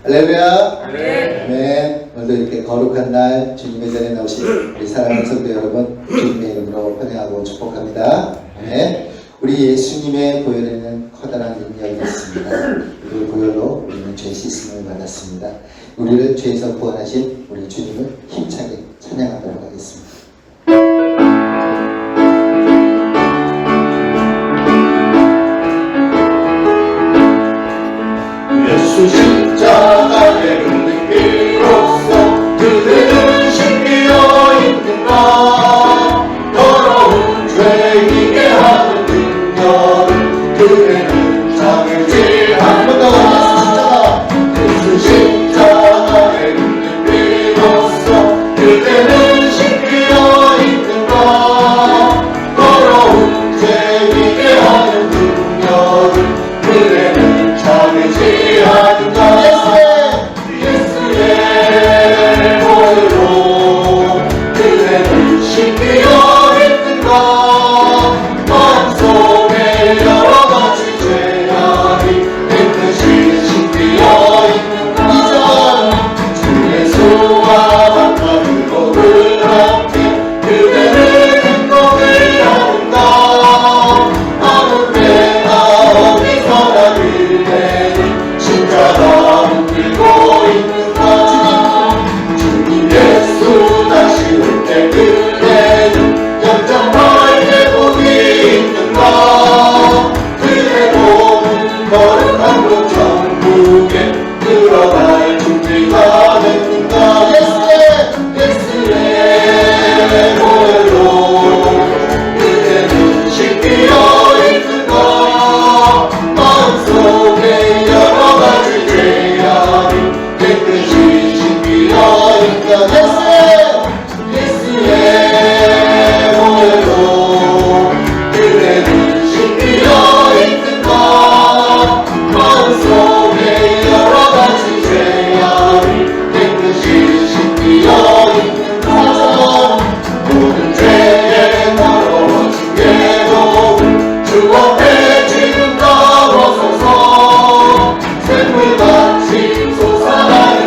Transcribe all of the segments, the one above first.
할렐루야. 아멘. 아멘. 오늘도 이렇게 거룩한 날 주님의 전에 나오신 우리 사랑하는 성도 여러분, 주님의 이름으로 환영하고 축복합니다. 아멘. 우리 예수님의 보혈에는 커다란 능력이 있습니다. 그 보혈로 우리는 죄 씻음을 받았습니다. 우리를 죄에서 구원하신 우리 주님을 힘차게 찬양하도록 하겠습니다. 예수 십자가의 은혜로서 그대는 신비어 있는가. 더러운 죄이게 하는 능력을 그대는 참을지 한 번 더. 예수 십자가의 은혜로서 그대는 신비어 있는가. 더러운 죄이게 하는 능력을 그대는 참을지 하는가. 예수의 보혈로 그대는 신비어 있는가. 마음속에 여러가지 죄악이 깨끗이 신비어 있는가. 주 예수와 만나는 것을 함께 그대는 행복을 하는가. 아무 때나 어디서나 그대는 십자가 붙들고 있는가. 주님 예수 다시 올 때 그대는 영장할 회복이 있는가. 그대 몸은 거룩한 곳 천국에 들어갈 준비가 됐는가. 예수의 보혈로 그대는 신비어 있는가. 마음속에 여러가지 죄악이 깨끗이 신비어 있는가. 예수의 보혈로 그대는 신비어 있는가. 마음속에 여러가지 죄악이 깨끗이 신비어 있는가. 모든 죄에 더러워진 계곡을 주 앞에 지금 나와서서 샘물같이 솟아나는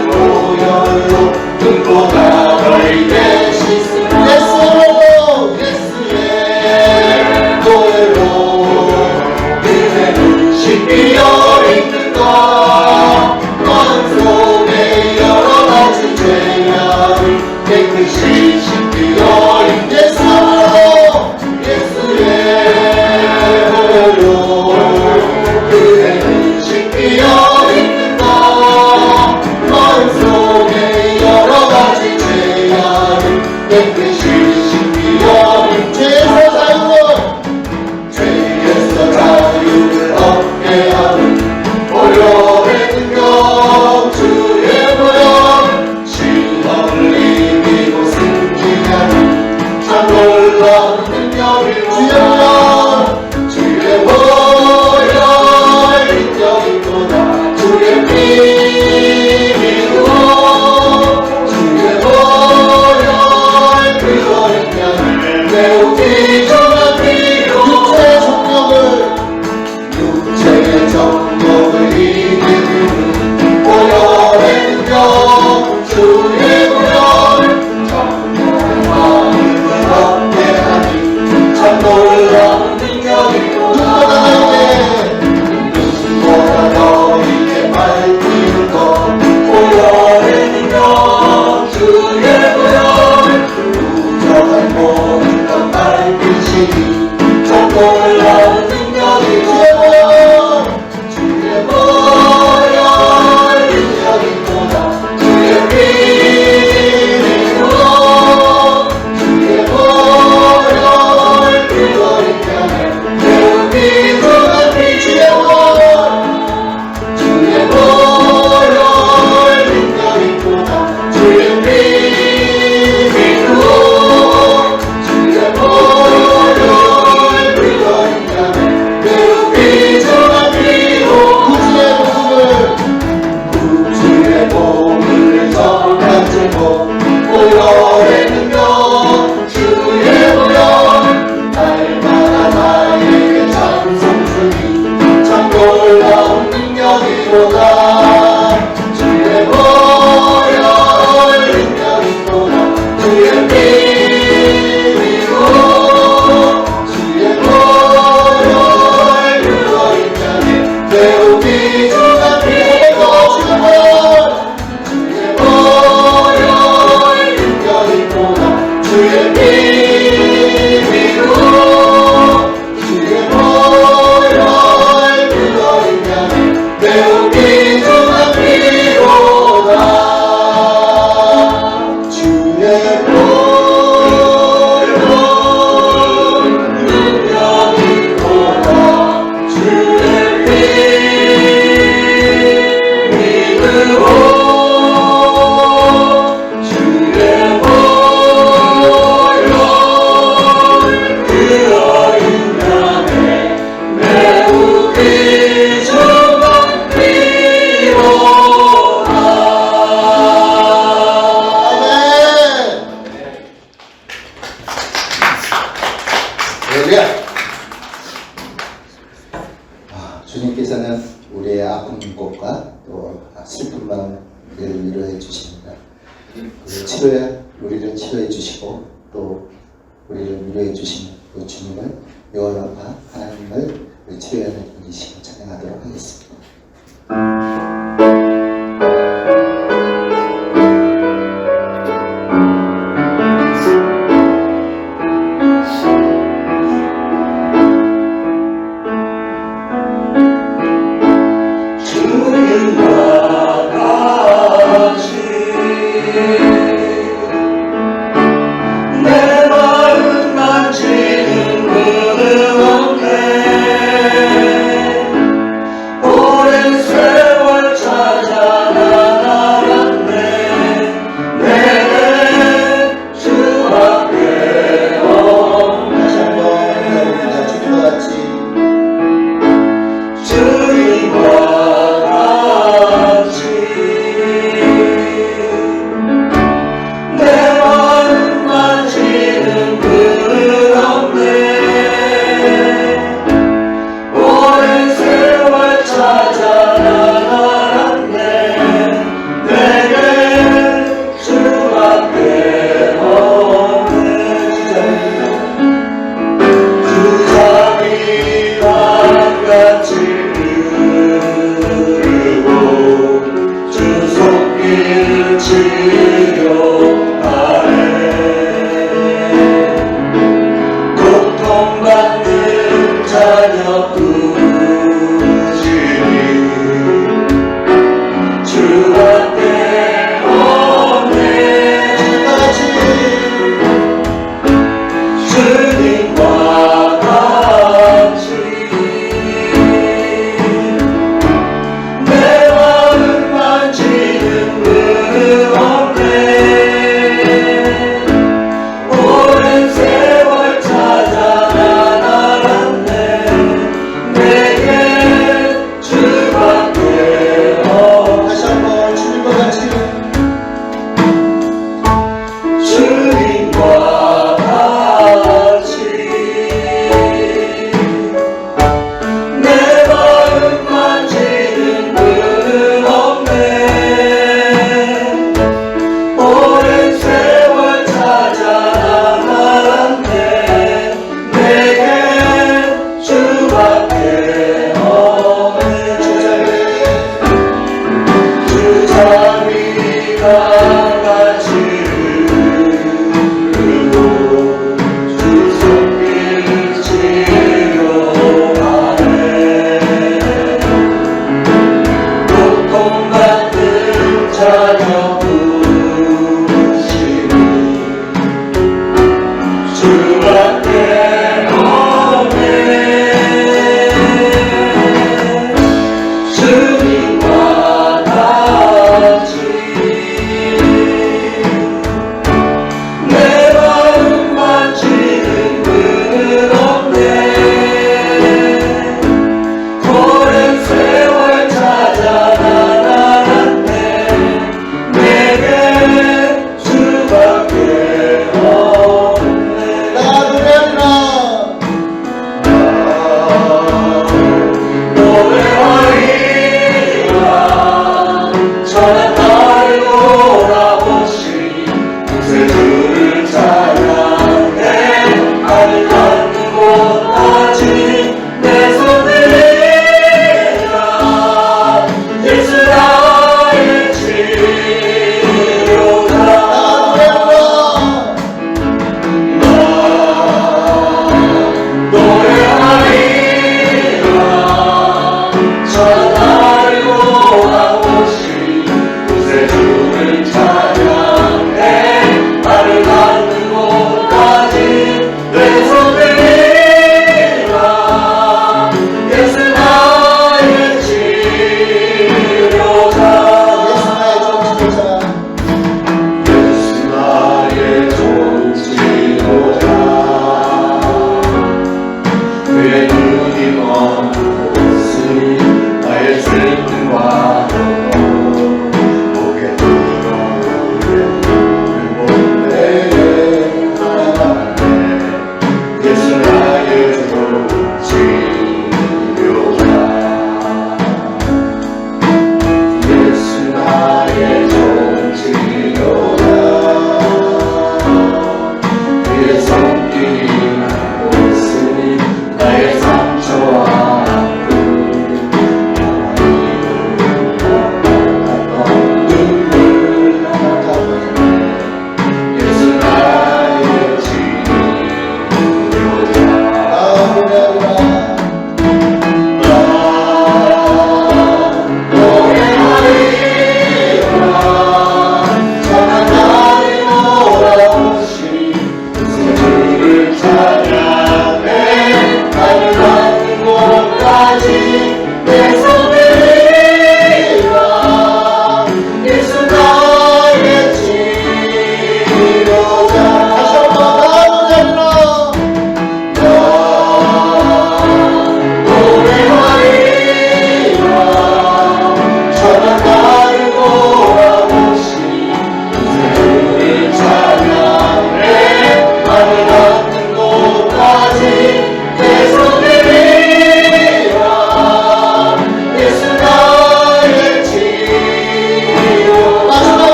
할렐루야! 주님께서는 우리의 아픈 곳과 또 슬픈 마음을 위로해 주십니다. 우리를 치료해 주시고 또 우리를 위로해 주시는 그 주님을 여호와가 하나님을 치료하는 분이시고 찬양하도록 하겠습니다. 내 마음 만지는 그 없네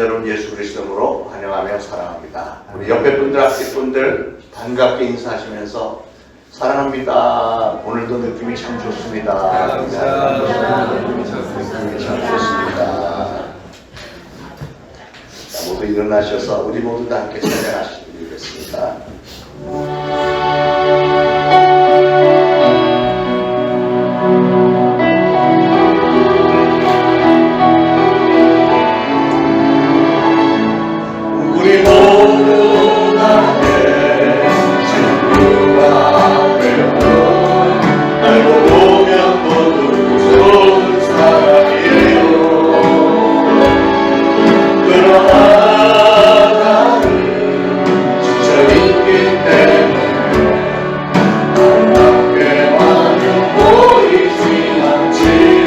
여러분 예수 그리스도로 환영하며 사랑합니다. 우리 옆에 분들, 앞에 분들 반갑게 인사하시면서 사랑합니다. 오늘도 느낌이 참 좋습니다. 느낌이 참 좋습니다. 자, 모두 일어나셔서 우리 모두 다 함께 찬양하시겠습니다. 우리 모두 함께 친구가 되었고 알고 보면 모두 좋은 사람이에요. 그러나 나는 지쳐있기 때문에 아름답게만은 보이지 않지요.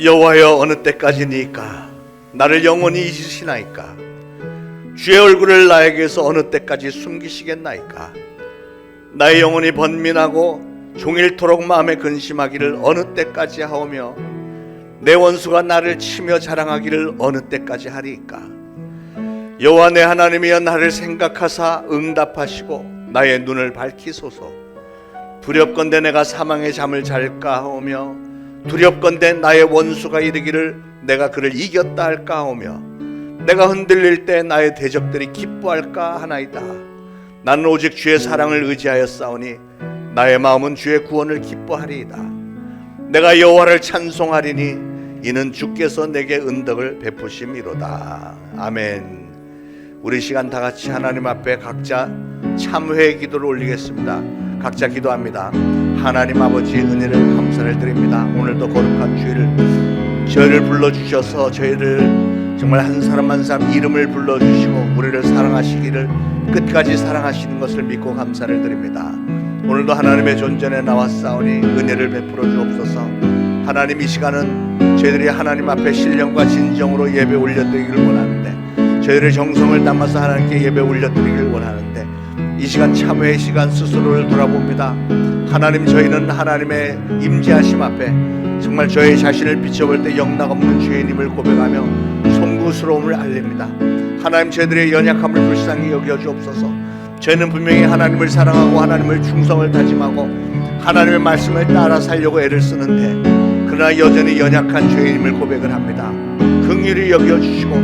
여호와여, 어느 때까지니까 나를 영원히 잊으시나이까? 주의 얼굴을 나에게서 어느 때까지 숨기시겠나이까? 나의 영혼이 번민하고 종일토록 마음에 근심하기를 어느 때까지 하오며 내 원수가 나를 치며 자랑하기를 어느 때까지 하리이까? 여호와 내 하나님이여, 나를 생각하사 응답하시고 나의 눈을 밝히소서. 두렵건대 내가 사망의 잠을 잘까 하오며 두렵건대 나의 원수가 이르기를 내가 그를 이겼다 할까 하오며 내가 흔들릴 때 나의 대적들이 기뻐할까 하나이다. 나는 오직 주의 사랑을 의지하여 싸우니 나의 마음은 주의 구원을 기뻐하리이다. 내가 여호와를 찬송하리니 이는 주께서 내게 은덕을 베푸심이로다. 아멘. 우리 시간 다 같이 하나님 앞에 각자 참회의 기도를 올리겠습니다. 각자 기도합니다. 하나님 아버지, 은혜를 감사를 드립니다. 오늘도 거룩한 주일을 저희를 불러주셔서 저희를 정말 한 사람 한 사람 이름을 불러주시고 우리를 사랑하시기를 끝까지 사랑하시는 것을 믿고 감사를 드립니다. 오늘도 하나님의 존전에 나왔사오니 은혜를 베풀어 주옵소서. 하나님, 이 시간은 저희들이 하나님 앞에 신령과 진정으로 예배 올려드리기를 원하는데, 저희를 정성을 담아서 하나님께 예배 올려드리기를 원하는데, 이 시간 참회의 시간 스스로를 돌아봅니다. 하나님, 저희는 하나님의 임재하심 앞에 정말 저희 자신을 비춰볼 때 영락없는 죄인임을 고백하며 송구스러움을 알립니다. 하나님, 저희들의 연약함을 불쌍히 여겨주옵소서. 저희는 분명히 하나님을 사랑하고 하나님을 충성을 다짐하고 하나님의 말씀을 따라 살려고 애를 쓰는데, 그러나 여전히 연약한 죄인임을 고백을 합니다. 긍휼히 여겨주시고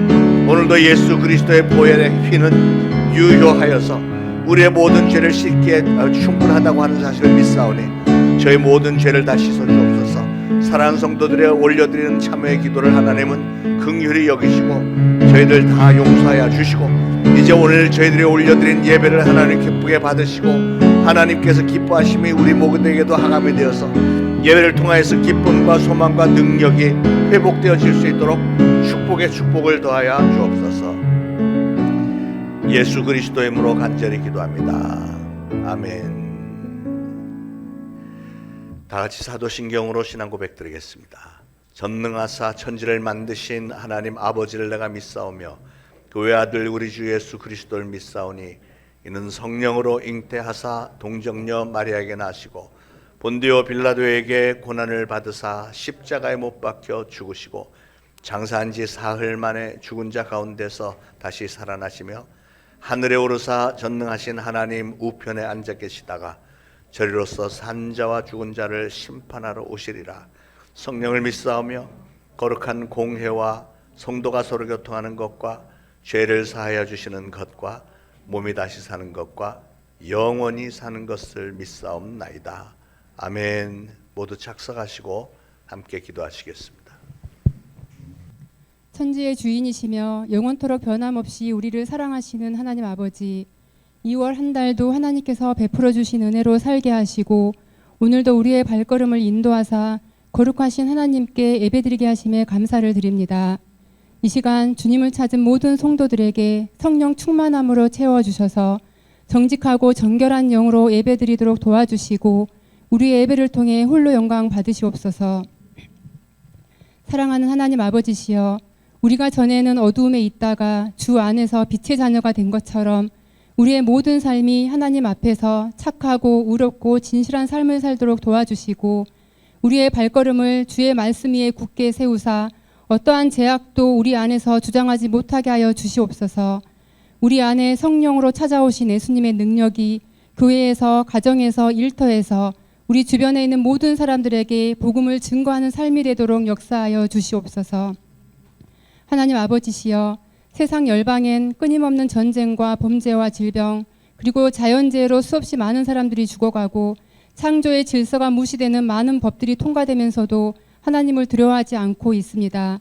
오늘도 예수 그리스도의 보혈의 피는 유효하여서 우리의 모든 죄를 씻기에 충분하다고 하는 사실을 믿사오니 저희 모든 죄를 다 씻어 주옵소서. 사랑하는 성도들의 올려드리는 참회의 기도를 하나님은 긍휼히 여기시고 저희들 다 용서하여 주시고 이제 오늘 저희들이 올려드린 예배를 하나님 기쁘게 받으시고 하나님께서 기뻐하심이 우리 모두에게도 하감이 되어서 예배를 통하여서 기쁨과 소망과 능력이 회복되어질 수 있도록 축복에 축복을 더하여 주옵소서. 예수 그리스도의 이름으로 간절히 기도합니다. 아멘. 다 같이 사도신경으로 신앙 고백 드리겠습니다. 전능하사 천지를 만드신 하나님 아버지를 내가 믿사오며 그 외아들 우리 주 예수 그리스도를 믿사오니 이는 성령으로 잉태하사 동정녀 마리아에게 나시고 본디오 빌라도에게 고난을 받으사 십자가에 못 박혀 죽으시고 장사한 지 사흘 만에 죽은 자 가운데서 다시 살아나시며 하늘에 오르사 전능하신 하나님 우편에 앉아 계시다가 저리로서 산자와 죽은 자를 심판하러 오시리라. 성령을 믿사오며 거룩한 공회와 성도가 서로 교통하는 것과 죄를 사하여 주시는 것과 몸이 다시 사는 것과 영원히 사는 것을 믿사옵나이다. 아멘. 모두 착석하시고 함께 기도하시겠습니다. 천지의 주인이시며 영원토록 변함없이 우리를 사랑하시는 하나님 아버지, 2월 한 달도 하나님께서 베풀어 주신 은혜로 살게 하시고 오늘도 우리의 발걸음을 인도하사 거룩하신 하나님께 예배드리게 하심에 감사를 드립니다. 이 시간 주님을 찾은 모든 성도들에게 성령 충만함으로 채워주셔서 정직하고 정결한 영으로 예배드리도록 도와주시고 우리의 예배를 통해 홀로 영광 받으시옵소서. 사랑하는 하나님 아버지시여, 우리가 전에는 어두움에 있다가 주 안에서 빛의 자녀가 된 것처럼 우리의 모든 삶이 하나님 앞에서 착하고 의롭고 진실한 삶을 살도록 도와주시고 우리의 발걸음을 주의 말씀 위에 굳게 세우사 어떠한 제약도 우리 안에서 주장하지 못하게 하여 주시옵소서. 우리 안에 성령으로 찾아오신 예수님의 능력이 교회에서, 가정에서, 일터에서 우리 주변에 있는 모든 사람들에게 복음을 증거하는 삶이 되도록 역사하여 주시옵소서. 하나님 아버지시여, 세상 열방엔 끊임없는 전쟁과 범죄와 질병 그리고 자연재해로 수없이 많은 사람들이 죽어가고 창조의 질서가 무시되는 많은 법들이 통과되면서도 하나님을 두려워하지 않고 있습니다.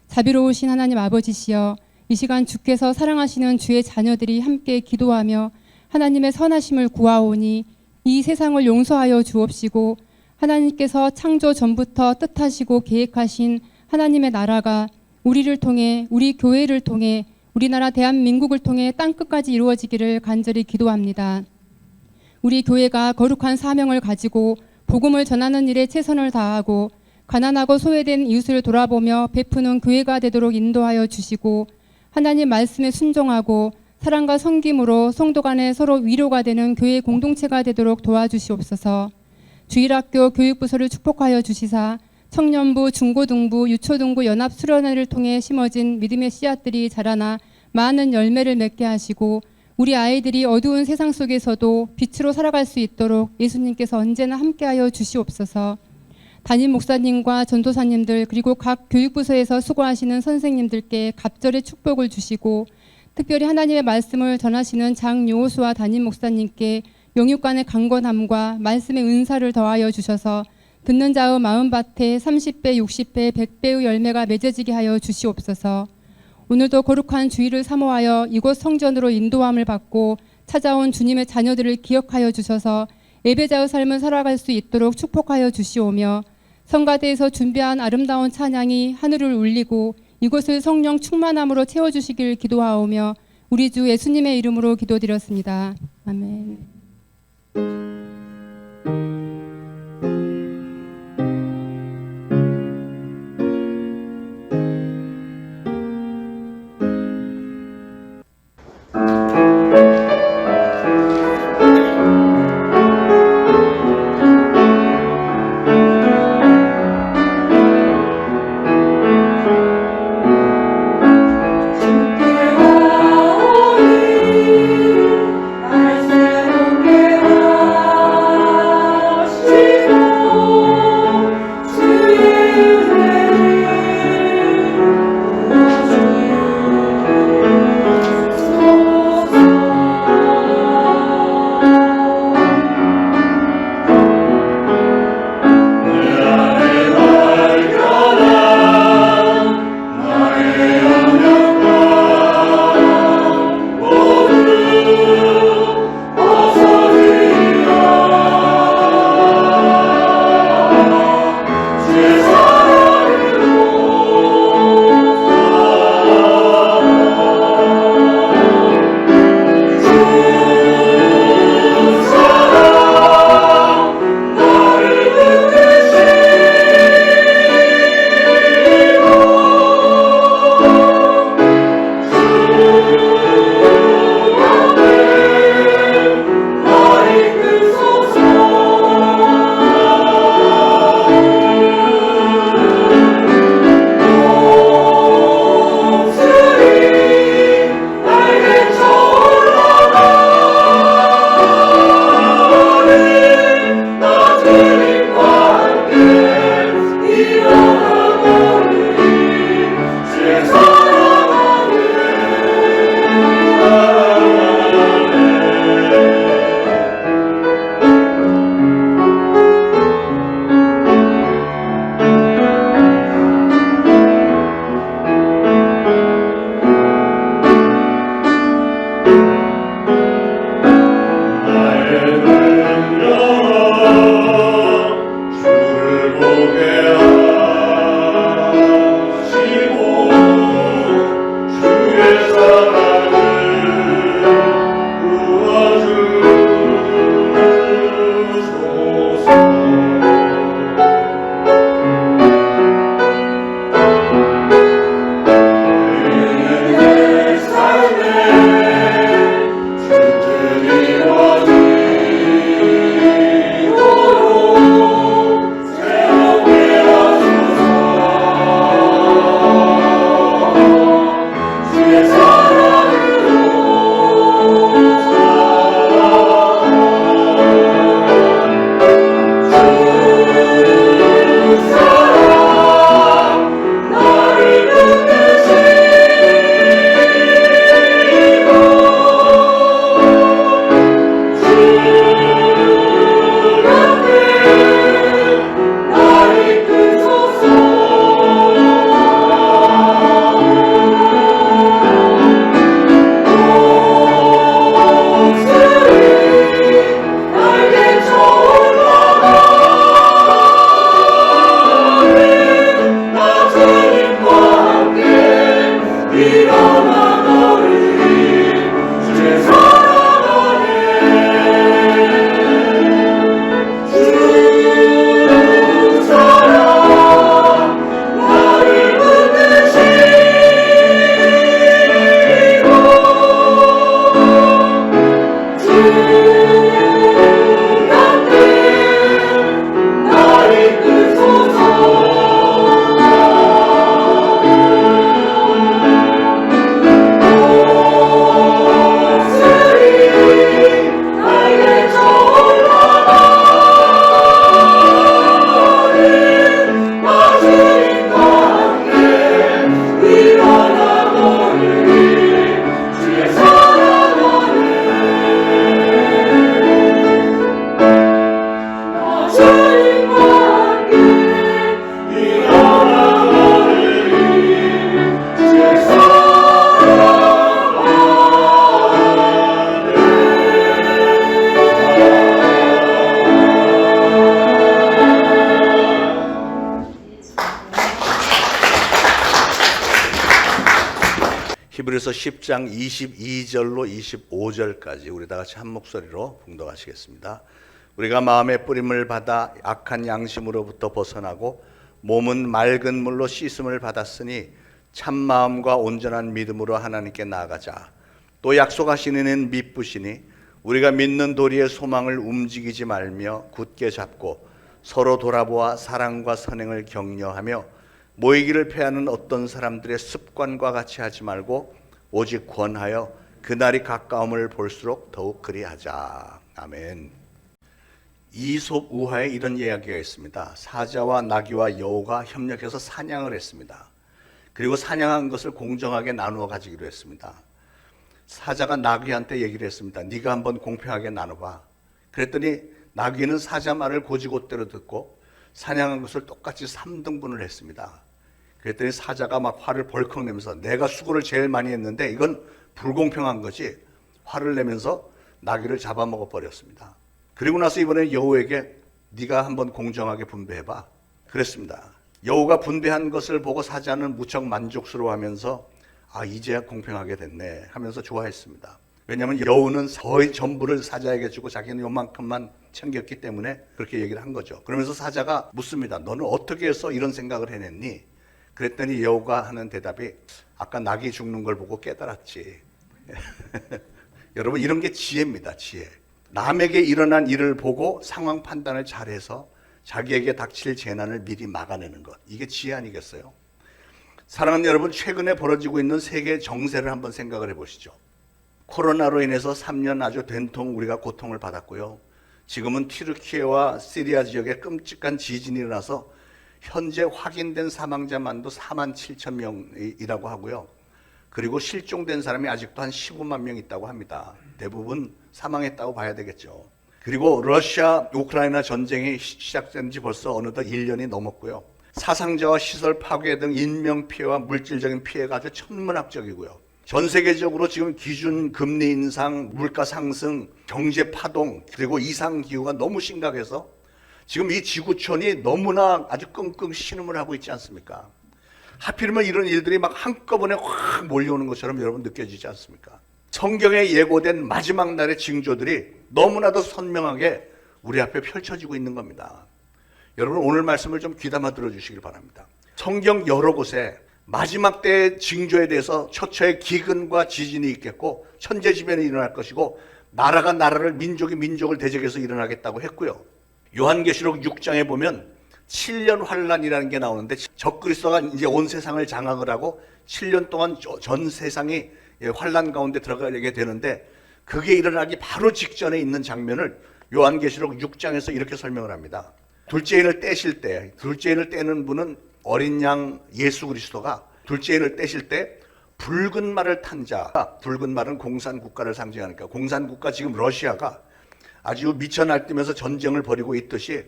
자비로우신 하나님 아버지시여, 이 시간 주께서 사랑하시는 주의 자녀들이 함께 기도하며 하나님의 선하심을 구하오니 이 세상을 용서하여 주옵시고 하나님께서 창조 전부터 뜻하시고 계획하신 하나님의 나라가 우리를 통해, 우리 교회를 통해, 우리나라 대한민국을 통해 땅끝까지 이루어지기를 간절히 기도합니다. 우리 교회가 거룩한 사명을 가지고 복음을 전하는 일에 최선을 다하고 가난하고 소외된 이웃을 돌아보며 베푸는 교회가 되도록 인도하여 주시고 하나님 말씀에 순종하고 사랑과 섬김으로 성도 간에 서로 위로가 되는 교회 공동체가 되도록 도와주시옵소서. 주일학교 교육부서를 축복하여 주시사 청년부, 중고등부, 유초등부 연합 수련회를 통해 심어진 믿음의 씨앗들이 자라나 많은 열매를 맺게 하시고 우리 아이들이 어두운 세상 속에서도 빛으로 살아갈 수 있도록 예수님께서 언제나 함께하여 주시옵소서. 담임 목사님과 전도사님들 그리고 각 교육부서에서 수고하시는 선생님들께 갑절의 축복을 주시고 특별히 하나님의 말씀을 전하시는 장요호수아 담임 목사님께 영육간의 강건함과 말씀의 은사를 더하여 주셔서 듣는 자의 마음밭에 30배, 60배, 100배의 열매가 맺어지게 하여 주시옵소서. 오늘도 거룩한 주일을 사모하여 이곳 성전으로 인도함을 받고 찾아온 주님의 자녀들을 기억하여 주셔서 예배자의 삶을 살아갈 수 있도록 축복하여 주시오며 성가대에서 준비한 아름다운 찬양이 하늘을 울리고 이곳을 성령 충만함으로 채워주시길 기도하오며 우리 주 예수님의 이름으로 기도드렸습니다. 아멘. 주께 오니 날 새롭게 히브리서 10장 22절로 25절까지 우리 다 같이 한 목소리로 봉독하시겠습니다. 우리가 마음의 뿌림을 받아 악한 양심으로부터 벗어나고 몸은 맑은 물로 씻음을 받았으니 참 마음과 온전한 믿음으로 하나님께 나아가자. 또 약속하신 이는 미쁘시니 우리가 믿는 도리의 소망을 움직이지 말며 굳게 잡고 서로 돌아보아 사랑과 선행을 격려하며 모이기를 패하는 어떤 사람들의 습관과 같이 하지 말고 오직 권하여 그날이 가까움을 볼수록 더욱 그리하자. 아멘. 이솝 우화에 이런 이야기가 있습니다. 사자와 나귀와 여우가 협력해서 사냥을 했습니다. 그리고 사냥한 것을 공정하게 나누어 가지기로 했습니다. 사자가 나귀한테 얘기를 했습니다. 네가 한번 공평하게 나눠봐. 그랬더니 나귀는 사자 말을 고지고대로 듣고 사냥한 것을 똑같이 3등분을 했습니다. 그랬더니 사자가 막 화를 벌컥 내면서 내가 수고를 제일 많이 했는데 이건 불공평한 거지, 화를 내면서 나귀를 잡아먹어 버렸습니다. 그리고 나서 이번에 여우에게 네가 한번 공정하게 분배해봐 그랬습니다. 여우가 분배한 것을 보고 사자는 무척 만족스러워하면서 아, 이제야 공평하게 됐네 하면서 좋아했습니다. 왜냐하면 여우는 거의 전부를 사자에게 주고 자기는 요만큼만 챙겼기 때문에 그렇게 얘기를 한 거죠. 그러면서 사자가 묻습니다. 너는 어떻게 해서 이런 생각을 해냈니? 그랬더니 여우가 하는 대답이 아까 낙이 죽는 걸 보고 깨달았지. 여러분, 이런 게 지혜입니다. 지혜. 남에게 일어난 일을 보고 상황 판단을 잘해서 자기에게 닥칠 재난을 미리 막아내는 것, 이게 지혜 아니겠어요? 사랑하는 여러분, 최근에 벌어지고 있는 세계 정세를 한번 생각을 해보시죠. 코로나로 인해서 3년 아주 된통 우리가 고통을 받았고요. 지금은 튀르키예와 시리아 지역에 끔찍한 지진이 일어나서 현재 확인된 사망자만도 4만 7천 명이라고 하고요. 그리고 실종된 사람이 아직도 한 15만 명 있다고 합니다. 대부분 사망했다고 봐야 되겠죠. 그리고 러시아 우크라이나 전쟁이 시작된 지 벌써 어느덧 1년이 넘었고요. 사상자와 시설 파괴 등 인명피해와 물질적인 피해가 아주 천문학적이고요. 전 세계적으로 지금 기준 금리 인상, 물가 상승, 경제 파동, 그리고 이상기후가 너무 심각해서 지금 이 지구촌이 너무나 아주 끙끙 신음을 하고 있지 않습니까? 하필이면 이런 일들이 막 한꺼번에 확 몰려오는 것처럼 여러분 느껴지지 않습니까? 성경에 예고된 마지막 날의 징조들이 너무나도 선명하게 우리 앞에 펼쳐지고 있는 겁니다. 여러분, 오늘 말씀을 좀 귀담아 들어주시길 바랍니다. 성경 여러 곳에 마지막 때의 징조에 대해서 처처의 기근과 지진이 있겠고 천재지변이 일어날 것이고 나라가 나라를, 민족이 민족을 대적해서 일어나겠다고 했고요. 요한계시록 6장에 보면 7년 환란이라는 게 나오는데 적그리스도가 이제 온 세상을 장악을 하고 7년 동안 전 세상이 환란 가운데 들어가게 되는데 그게 일어나기 바로 직전에 있는 장면을 요한계시록 6장에서 이렇게 설명을 합니다. 둘째 인을 떼실 때, 둘째 인을 떼는 분은 어린 양 예수 그리스도가 둘째 인을 떼실 때 붉은 말을 탄 자, 붉은 말은 공산국가를 상징하니까 공산국가, 지금 러시아가 아주 미쳐 날뛰면서 전쟁을 벌이고 있듯이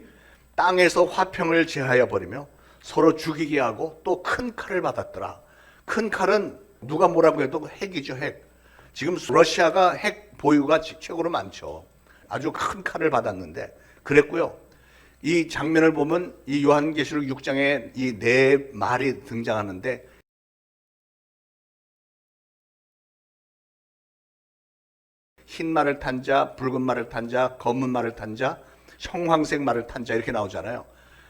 땅에서 화평을 제하여 버리며 서로 죽이게 하고 또 큰 칼을 받았더라. 큰 칼은 누가 뭐라고 해도 핵이죠, 핵. 지금 러시아가 핵 보유가 최고로 많죠. 아주 큰 칼을 받았는데 그랬고요. 이 장면을 보면 이 요한계시록 6장에 이 네 말이 등장하는데 흰 말을 탄 자, 붉은 말을 탄 자, 검은 말을 탄 자, 형황색 말을 탄 자 이렇게 나오잖아요.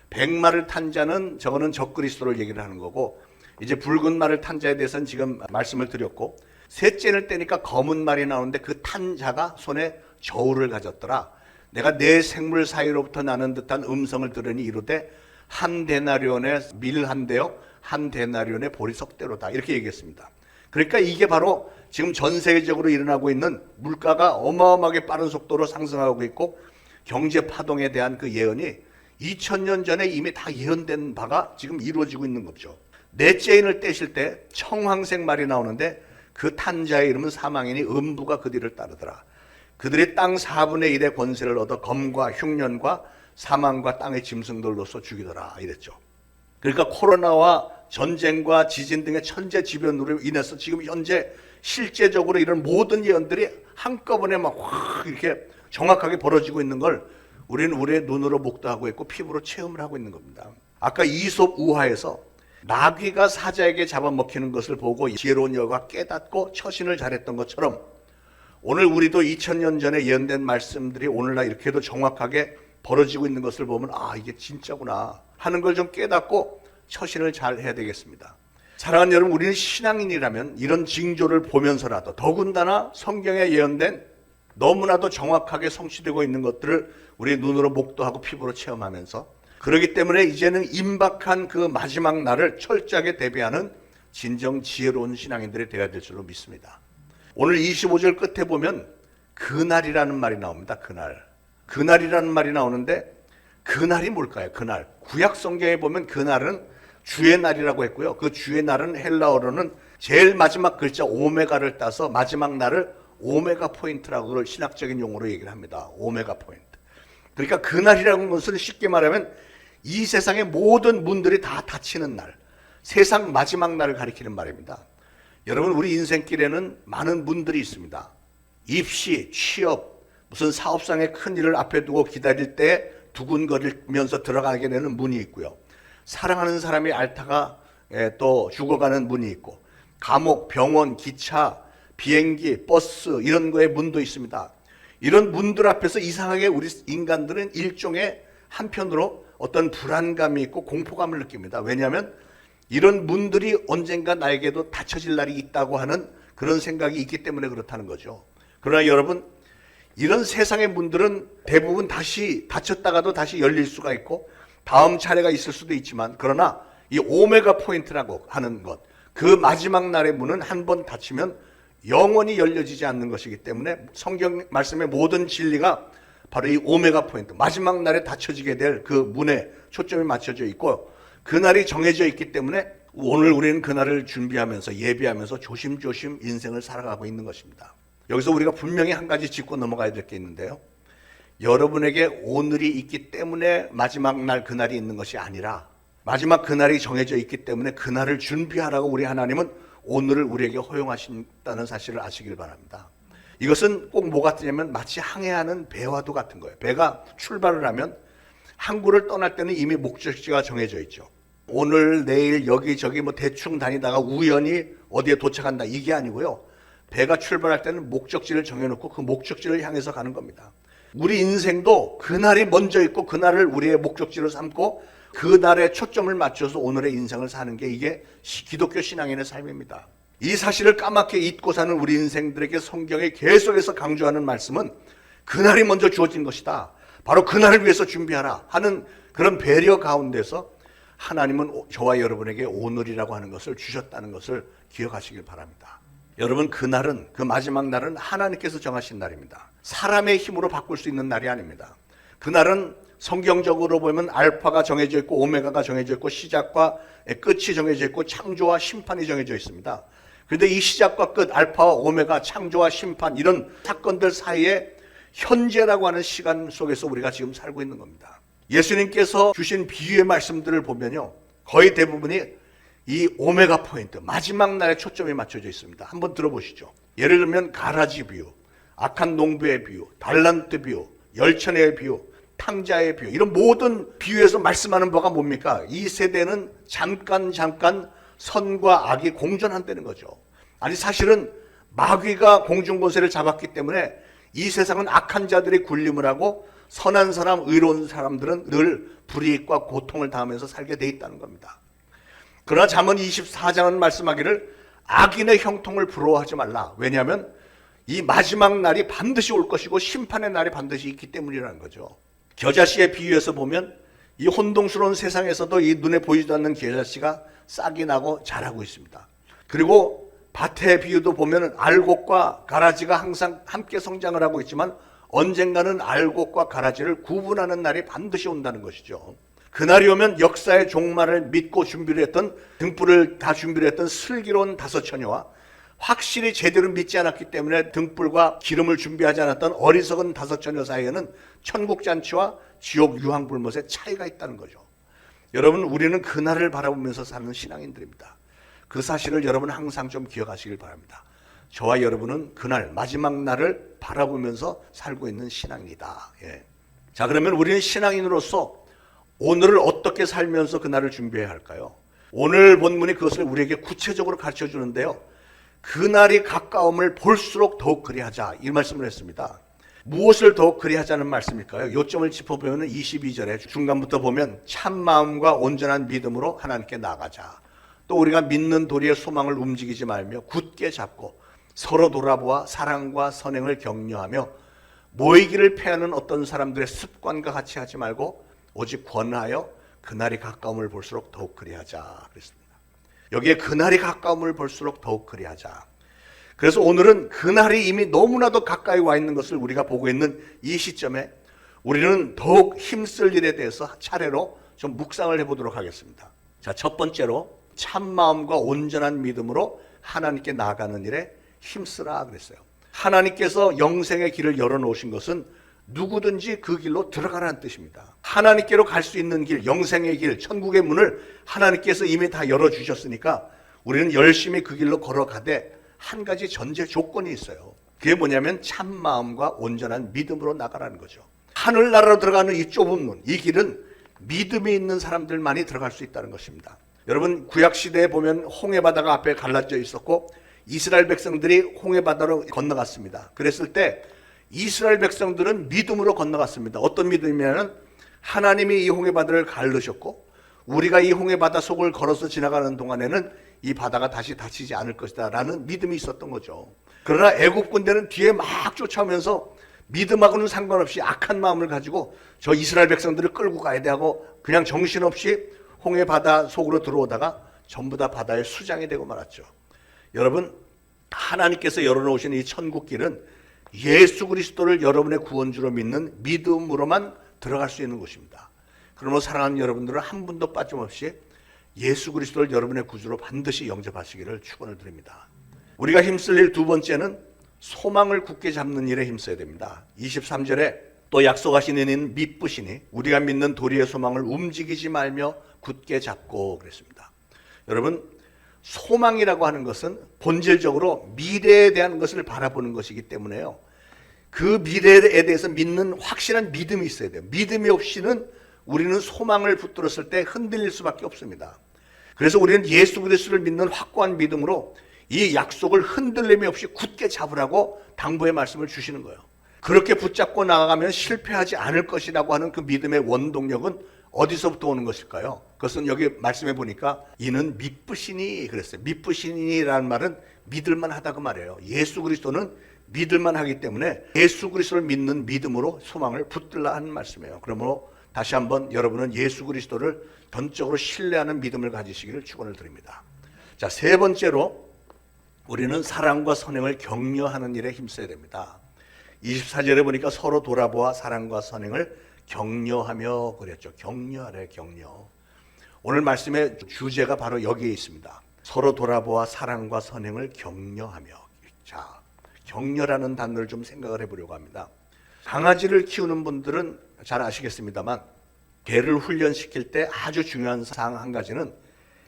백말을 탄 자는 저거는 적그리스도를 얘기를 하는 거고 이제 붉은 말을 탄 자에 대해서는 지금 말씀을 드렸고 셋째를 떼니까 검은 말이 나오는데 그 탄 자가 손에 저울을 가졌더라. 내가 내 생물 사이로부터 나는 듯한 음성을 들으니 이르되 한 데나리온의 밀 한 대요 한 데나리온의 보리석대로다 이렇게 얘기했습니다. 그러니까 이게 바로 지금 전 세계적으로 일어나고 있는 물가가 어마어마하게 빠른 속도로 상승하고 있고 경제 파동에 대한 그 예언이 2000년 전에 이미 다 예언된 바가 지금 이루어지고 있는 거죠. 넷째 인을 떼실 때 청황색 말이 나오는데 그 탄자의 이름은 사망이니 음부가 그 뒤를 따르더라. 그들이 땅 4분의 1의 권세를 얻어 검과 흉년과 사망과 땅의 짐승들로서 죽이더라 이랬죠. 그러니까 코로나와 전쟁과 지진 등의 천재지변으로 인해서 지금 현재 실제적으로 이런 모든 예언들이 한꺼번에 막 확 이렇게 정확하게 벌어지고 있는 걸 우리는 우리의 눈으로 목도하고 있고 피부로 체험을 하고 있는 겁니다. 아까 이솝 우화에서 나귀가 사자에게 잡아먹히는 것을 보고 지혜로운 여가 깨닫고 처신을 잘했던 것처럼 오늘 우리도 2000년 전에 예언된 말씀들이 오늘날 이렇게도 정확하게 벌어지고 있는 것을 보면 아, 이게 진짜구나 하는 걸 좀 깨닫고 처신을 잘 해야 되겠습니다. 사랑하는 여러분, 우리는 신앙인이라면 이런 징조를 보면서라도 더군다나 성경에 예언된 너무나도 정확하게 성취되고 있는 것들을 우리 눈으로 목도하고 피부로 체험하면서, 그렇기 때문에 이제는 임박한 그 마지막 날을 철저하게 대비하는 진정 지혜로운 신앙인들이 되어야 될 줄로 믿습니다. 오늘 25절 끝에 보면 그날이라는 말이 나옵니다. 그날이라는 말이 나오는데 그날이 뭘까요? 그날. 구약 성경에 보면 그날은 주의 날이라고 했고요. 그 주의 날은 헬라어로는 제일 마지막 글자 오메가를 따서 마지막 날을 오메가 포인트라고 그걸 신학적인 용어로 얘기를 합니다. 오메가 포인트. 그러니까 그날이라는 것은 쉽게 말하면 이 세상의 모든 문들이 다 닫히는 날, 세상 마지막 날을 가리키는 말입니다. 여러분, 우리 인생길에는 많은 문들이 있습니다. 입시, 취업, 무슨 사업상의 큰 일을 앞에 두고 기다릴 때 두근거리면서 들어가게 되는 문이 있고요. 사랑하는 사람이 앓다가 또 죽어가는 문이 있고, 감옥, 병원, 기차, 비행기, 버스 이런 거에 문도 있습니다. 이런 문들 앞에서 이상하게 우리 인간들은 일종의 한편으로 어떤 불안감이 있고 공포감을 느낍니다. 왜냐하면 이런 문들이 언젠가 나에게도 닫혀질 날이 있다고 하는 그런 생각이 있기 때문에 그렇다는 거죠. 그러나 여러분, 이런 세상의 문들은 대부분 다시 닫혔다가도 다시 열릴 수가 있고 다음 차례가 있을 수도 있지만, 그러나 이 오메가 포인트라고 하는 것, 그 마지막 날의 문은 한 번 닫히면 영원히 열려지지 않는 것이기 때문에 성경 말씀의 모든 진리가 바로 이 오메가 포인트, 마지막 날에 닫혀지게 될 그 문에 초점이 맞춰져 있고, 그날이 정해져 있기 때문에 오늘 우리는 그날을 준비하면서 예비하면서 조심조심 인생을 살아가고 있는 것입니다. 여기서 우리가 분명히 한 가지 짚고 넘어가야 될 게 있는데요. 여러분에게 오늘이 있기 때문에 마지막 날 그날이 있는 것이 아니라 마지막 그날이 정해져 있기 때문에 그날을 준비하라고 우리 하나님은 오늘을 우리에게 허용하신다는 사실을 아시길 바랍니다. 이것은 꼭 뭐 같으냐면 마치 항해하는 배와도 같은 거예요. 배가 출발을 하면 항구를 떠날 때는 이미 목적지가 정해져 있죠. 오늘 내일 여기저기 뭐 대충 다니다가 우연히 어디에 도착한다, 이게 아니고요. 배가 출발할 때는 목적지를 정해놓고 그 목적지를 향해서 가는 겁니다. 우리 인생도 그날이 먼저 있고 그날을 우리의 목적지로 삼고 그날에 초점을 맞춰서 오늘의 인생을 사는 게 이게 기독교 신앙인의 삶입니다. 이 사실을 까맣게 잊고 사는 우리 인생들에게 성경에 계속해서 강조하는 말씀은 그날이 먼저 주어진 것이다, 바로 그날을 위해서 준비하라 하는 그런 배려 가운데서 하나님은 저와 여러분에게 오늘이라고 하는 것을 주셨다는 것을 기억하시길 바랍니다. 여러분, 그날은, 그 마지막 날은 하나님께서 정하신 날입니다. 사람의 힘으로 바꿀 수 있는 날이 아닙니다. 그날은 성경적으로 보면 알파가 정해져 있고 오메가가 정해져 있고 시작과 끝이 정해져 있고 창조와 심판이 정해져 있습니다. 그런데 이 시작과 끝, 알파와 오메가, 창조와 심판, 이런 사건들 사이에 현재라고 하는 시간 속에서 우리가 지금 살고 있는 겁니다. 예수님께서 주신 비유의 말씀들을 보면요, 거의 대부분이 이 오메가 포인트, 마지막 날에 초점이 맞춰져 있습니다. 한번 들어보시죠. 예를 들면 가라지 비유, 악한 농부의 비유, 달란트 비유, 열천의 비유, 탕자의 비유, 이런 모든 비유에서 말씀하는 바가 뭡니까? 이 세대는 잠깐 선과 악이 공존한다는 거죠. 아니, 사실은 마귀가 공중권세를 잡았기 때문에 이 세상은 악한 자들이 군림을 하고 선한 사람, 의로운 사람들은 늘 불이익과 고통을 당하면서 살게 돼 있다는 겁니다. 그러나 잠언 24장은 말씀하기를 악인의 형통을 부러워하지 말라. 왜냐하면 이 마지막 날이 반드시 올 것이고 심판의 날이 반드시 있기 때문이라는 거죠. 겨자씨의 비유에서 보면 이 혼동스러운 세상에서도 이 눈에 보이지도 않는 겨자씨가 싹이 나고 자라고 있습니다. 그리고 밭의 비유도 보면 알곡과 가라지가 항상 함께 성장을 하고 있지만 언젠가는 알곡과 가라지를 구분하는 날이 반드시 온다는 것이죠. 그날이 오면 역사의 종말을 믿고 준비를 했던, 등불을 다 준비를 했던 슬기로운 다섯 처녀와 확실히 제대로 믿지 않았기 때문에 등불과 기름을 준비하지 않았던 어리석은 다섯 처녀 사이에는 천국잔치와 지옥 유황불못의 차이가 있다는 거죠. 여러분, 우리는 그날을 바라보면서 사는 신앙인들입니다. 그 사실을 여러분 항상 좀 기억하시길 바랍니다. 저와 여러분은 그날, 마지막 날을 바라보면서 살고 있는 신앙이다. 예. 자, 그러면 우리는 신앙인으로서 오늘을 어떻게 살면서 그날을 준비해야 할까요? 오늘 본문이 그것을 우리에게 구체적으로 가르쳐 주는데요. 그날이 가까움을 볼수록 더욱 그리하자 이 말씀을 했습니다. 무엇을 더욱 그리하자는 말씀일까요? 요점을 짚어보면 22절에 중간부터 보면 참 마음과 온전한 믿음으로 하나님께 나가자. 또 우리가 믿는 도리의 소망을 움직이지 말며 굳게 잡고 서로 돌아보아 사랑과 선행을 격려하며 모이기를 패하는 어떤 사람들의 습관과 같이 하지 말고 오직 권하여 그날이 가까움을 볼수록 더욱 그리하자 그랬습니다. 여기에 그날이 가까움을 볼수록 더욱 그리하자. 그래서 오늘은 그날이 이미 너무나도 가까이 와 있는 것을 우리가 보고 있는 이 시점에 우리는 더욱 힘쓸 일에 대해서 차례로 좀 묵상을 해보도록 하겠습니다. 자, 첫 번째로 참마음과 온전한 믿음으로 하나님께 나아가는 일에 힘쓰라 그랬어요. 하나님께서 영생의 길을 열어놓으신 것은 누구든지 그 길로 들어가라는 뜻입니다. 하나님께로 갈 수 있는 길, 영생의 길, 천국의 문을 하나님께서 이미 다 열어주셨으니까 우리는 열심히 그 길로 걸어가되 한 가지 전제 조건이 있어요. 그게 뭐냐면 참마음과 온전한 믿음으로 나가라는 거죠. 하늘나라로 들어가는 이 좁은 문, 이 길은 믿음이 있는 사람들만이 들어갈 수 있다는 것입니다. 여러분 구약시대에 보면 홍해바다가 앞에 갈라져 있었고 이스라엘 백성들이 홍해바다로 건너갔습니다. 그랬을 때 이스라엘 백성들은 믿음으로 건너갔습니다. 어떤 믿음이냐면 하나님이 이 홍해바다를 가르셨고 우리가 이 홍해바다 속을 걸어서 지나가는 동안에는 이 바다가 다시 닫히지 않을 것이다 라는 믿음이 있었던 거죠. 그러나 애국 군대는 뒤에 막 쫓아오면서 믿음하고는 상관없이 악한 마음을 가지고 저 이스라엘 백성들을 끌고 가야 돼 하고 그냥 정신없이 홍해바다 속으로 들어오다가 전부 다 바다의 수장이 되고 말았죠. 여러분 하나님께서 열어놓으신 이 천국길은 예수 그리스도를 여러분의 구원주로 믿는 믿음으로만 들어갈 수 있는 곳입니다. 그러므로 사랑하는 여러분들은 한 분도 빠짐없이 예수 그리스도를 여러분의 구주로 반드시 영접하시기를 축원을 드립니다. 우리가 힘쓸 일 두 번째는 소망을 굳게 잡는 일에 힘써야 됩니다. 23절에 또 약속하신 이는 미쁘시니 우리가 믿는 도리의 소망을 움직이지 말며 굳게 잡고 그랬습니다. 여러분 소망이라고 하는 것은 본질적으로 미래에 대한 것을 바라보는 것이기 때문에요. 그 미래에 대해서 믿는 확실한 믿음이 있어야 돼요. 믿음이 없이는 우리는 소망을 붙들었을 때 흔들릴 수밖에 없습니다. 그래서 우리는 예수 그리스도를 믿는 확고한 믿음으로 이 약속을 흔들림이 없이 굳게 잡으라고 당부의 말씀을 주시는 거예요. 그렇게 붙잡고 나아가면 실패하지 않을 것이라고 하는 그 믿음의 원동력은 어디서부터 오는 것일까요? 그것은 여기 말씀해 보니까 이는 미쁘시니 그랬어요. 미쁘시니라는 말은 믿을만 하다고 말해요. 예수 그리스도는 믿을만 하기 때문에 예수 그리스도를 믿는 믿음으로 소망을 붙들라 하는 말씀이에요. 그러므로 다시 한번 여러분은 예수 그리스도를 전적으로 신뢰하는 믿음을 가지시기를 축원을 드립니다. 자, 세 번째로 우리는 사랑과 선행을 격려하는 일에 힘써야 됩니다. 24절에 보니까 서로 돌아보아 사랑과 선행을 격려하며 그랬죠. 격려하래 격려. 오늘 말씀의 주제가 바로 여기에 있습니다. 서로 돌아보아 사랑과 선행을 격려하며. 자, 격려라는 단어를 좀 생각을 해보려고 합니다. 강아지를 키우는 분들은 잘 아시겠습니다만 개를 훈련시킬 때 아주 중요한 사항 한 가지는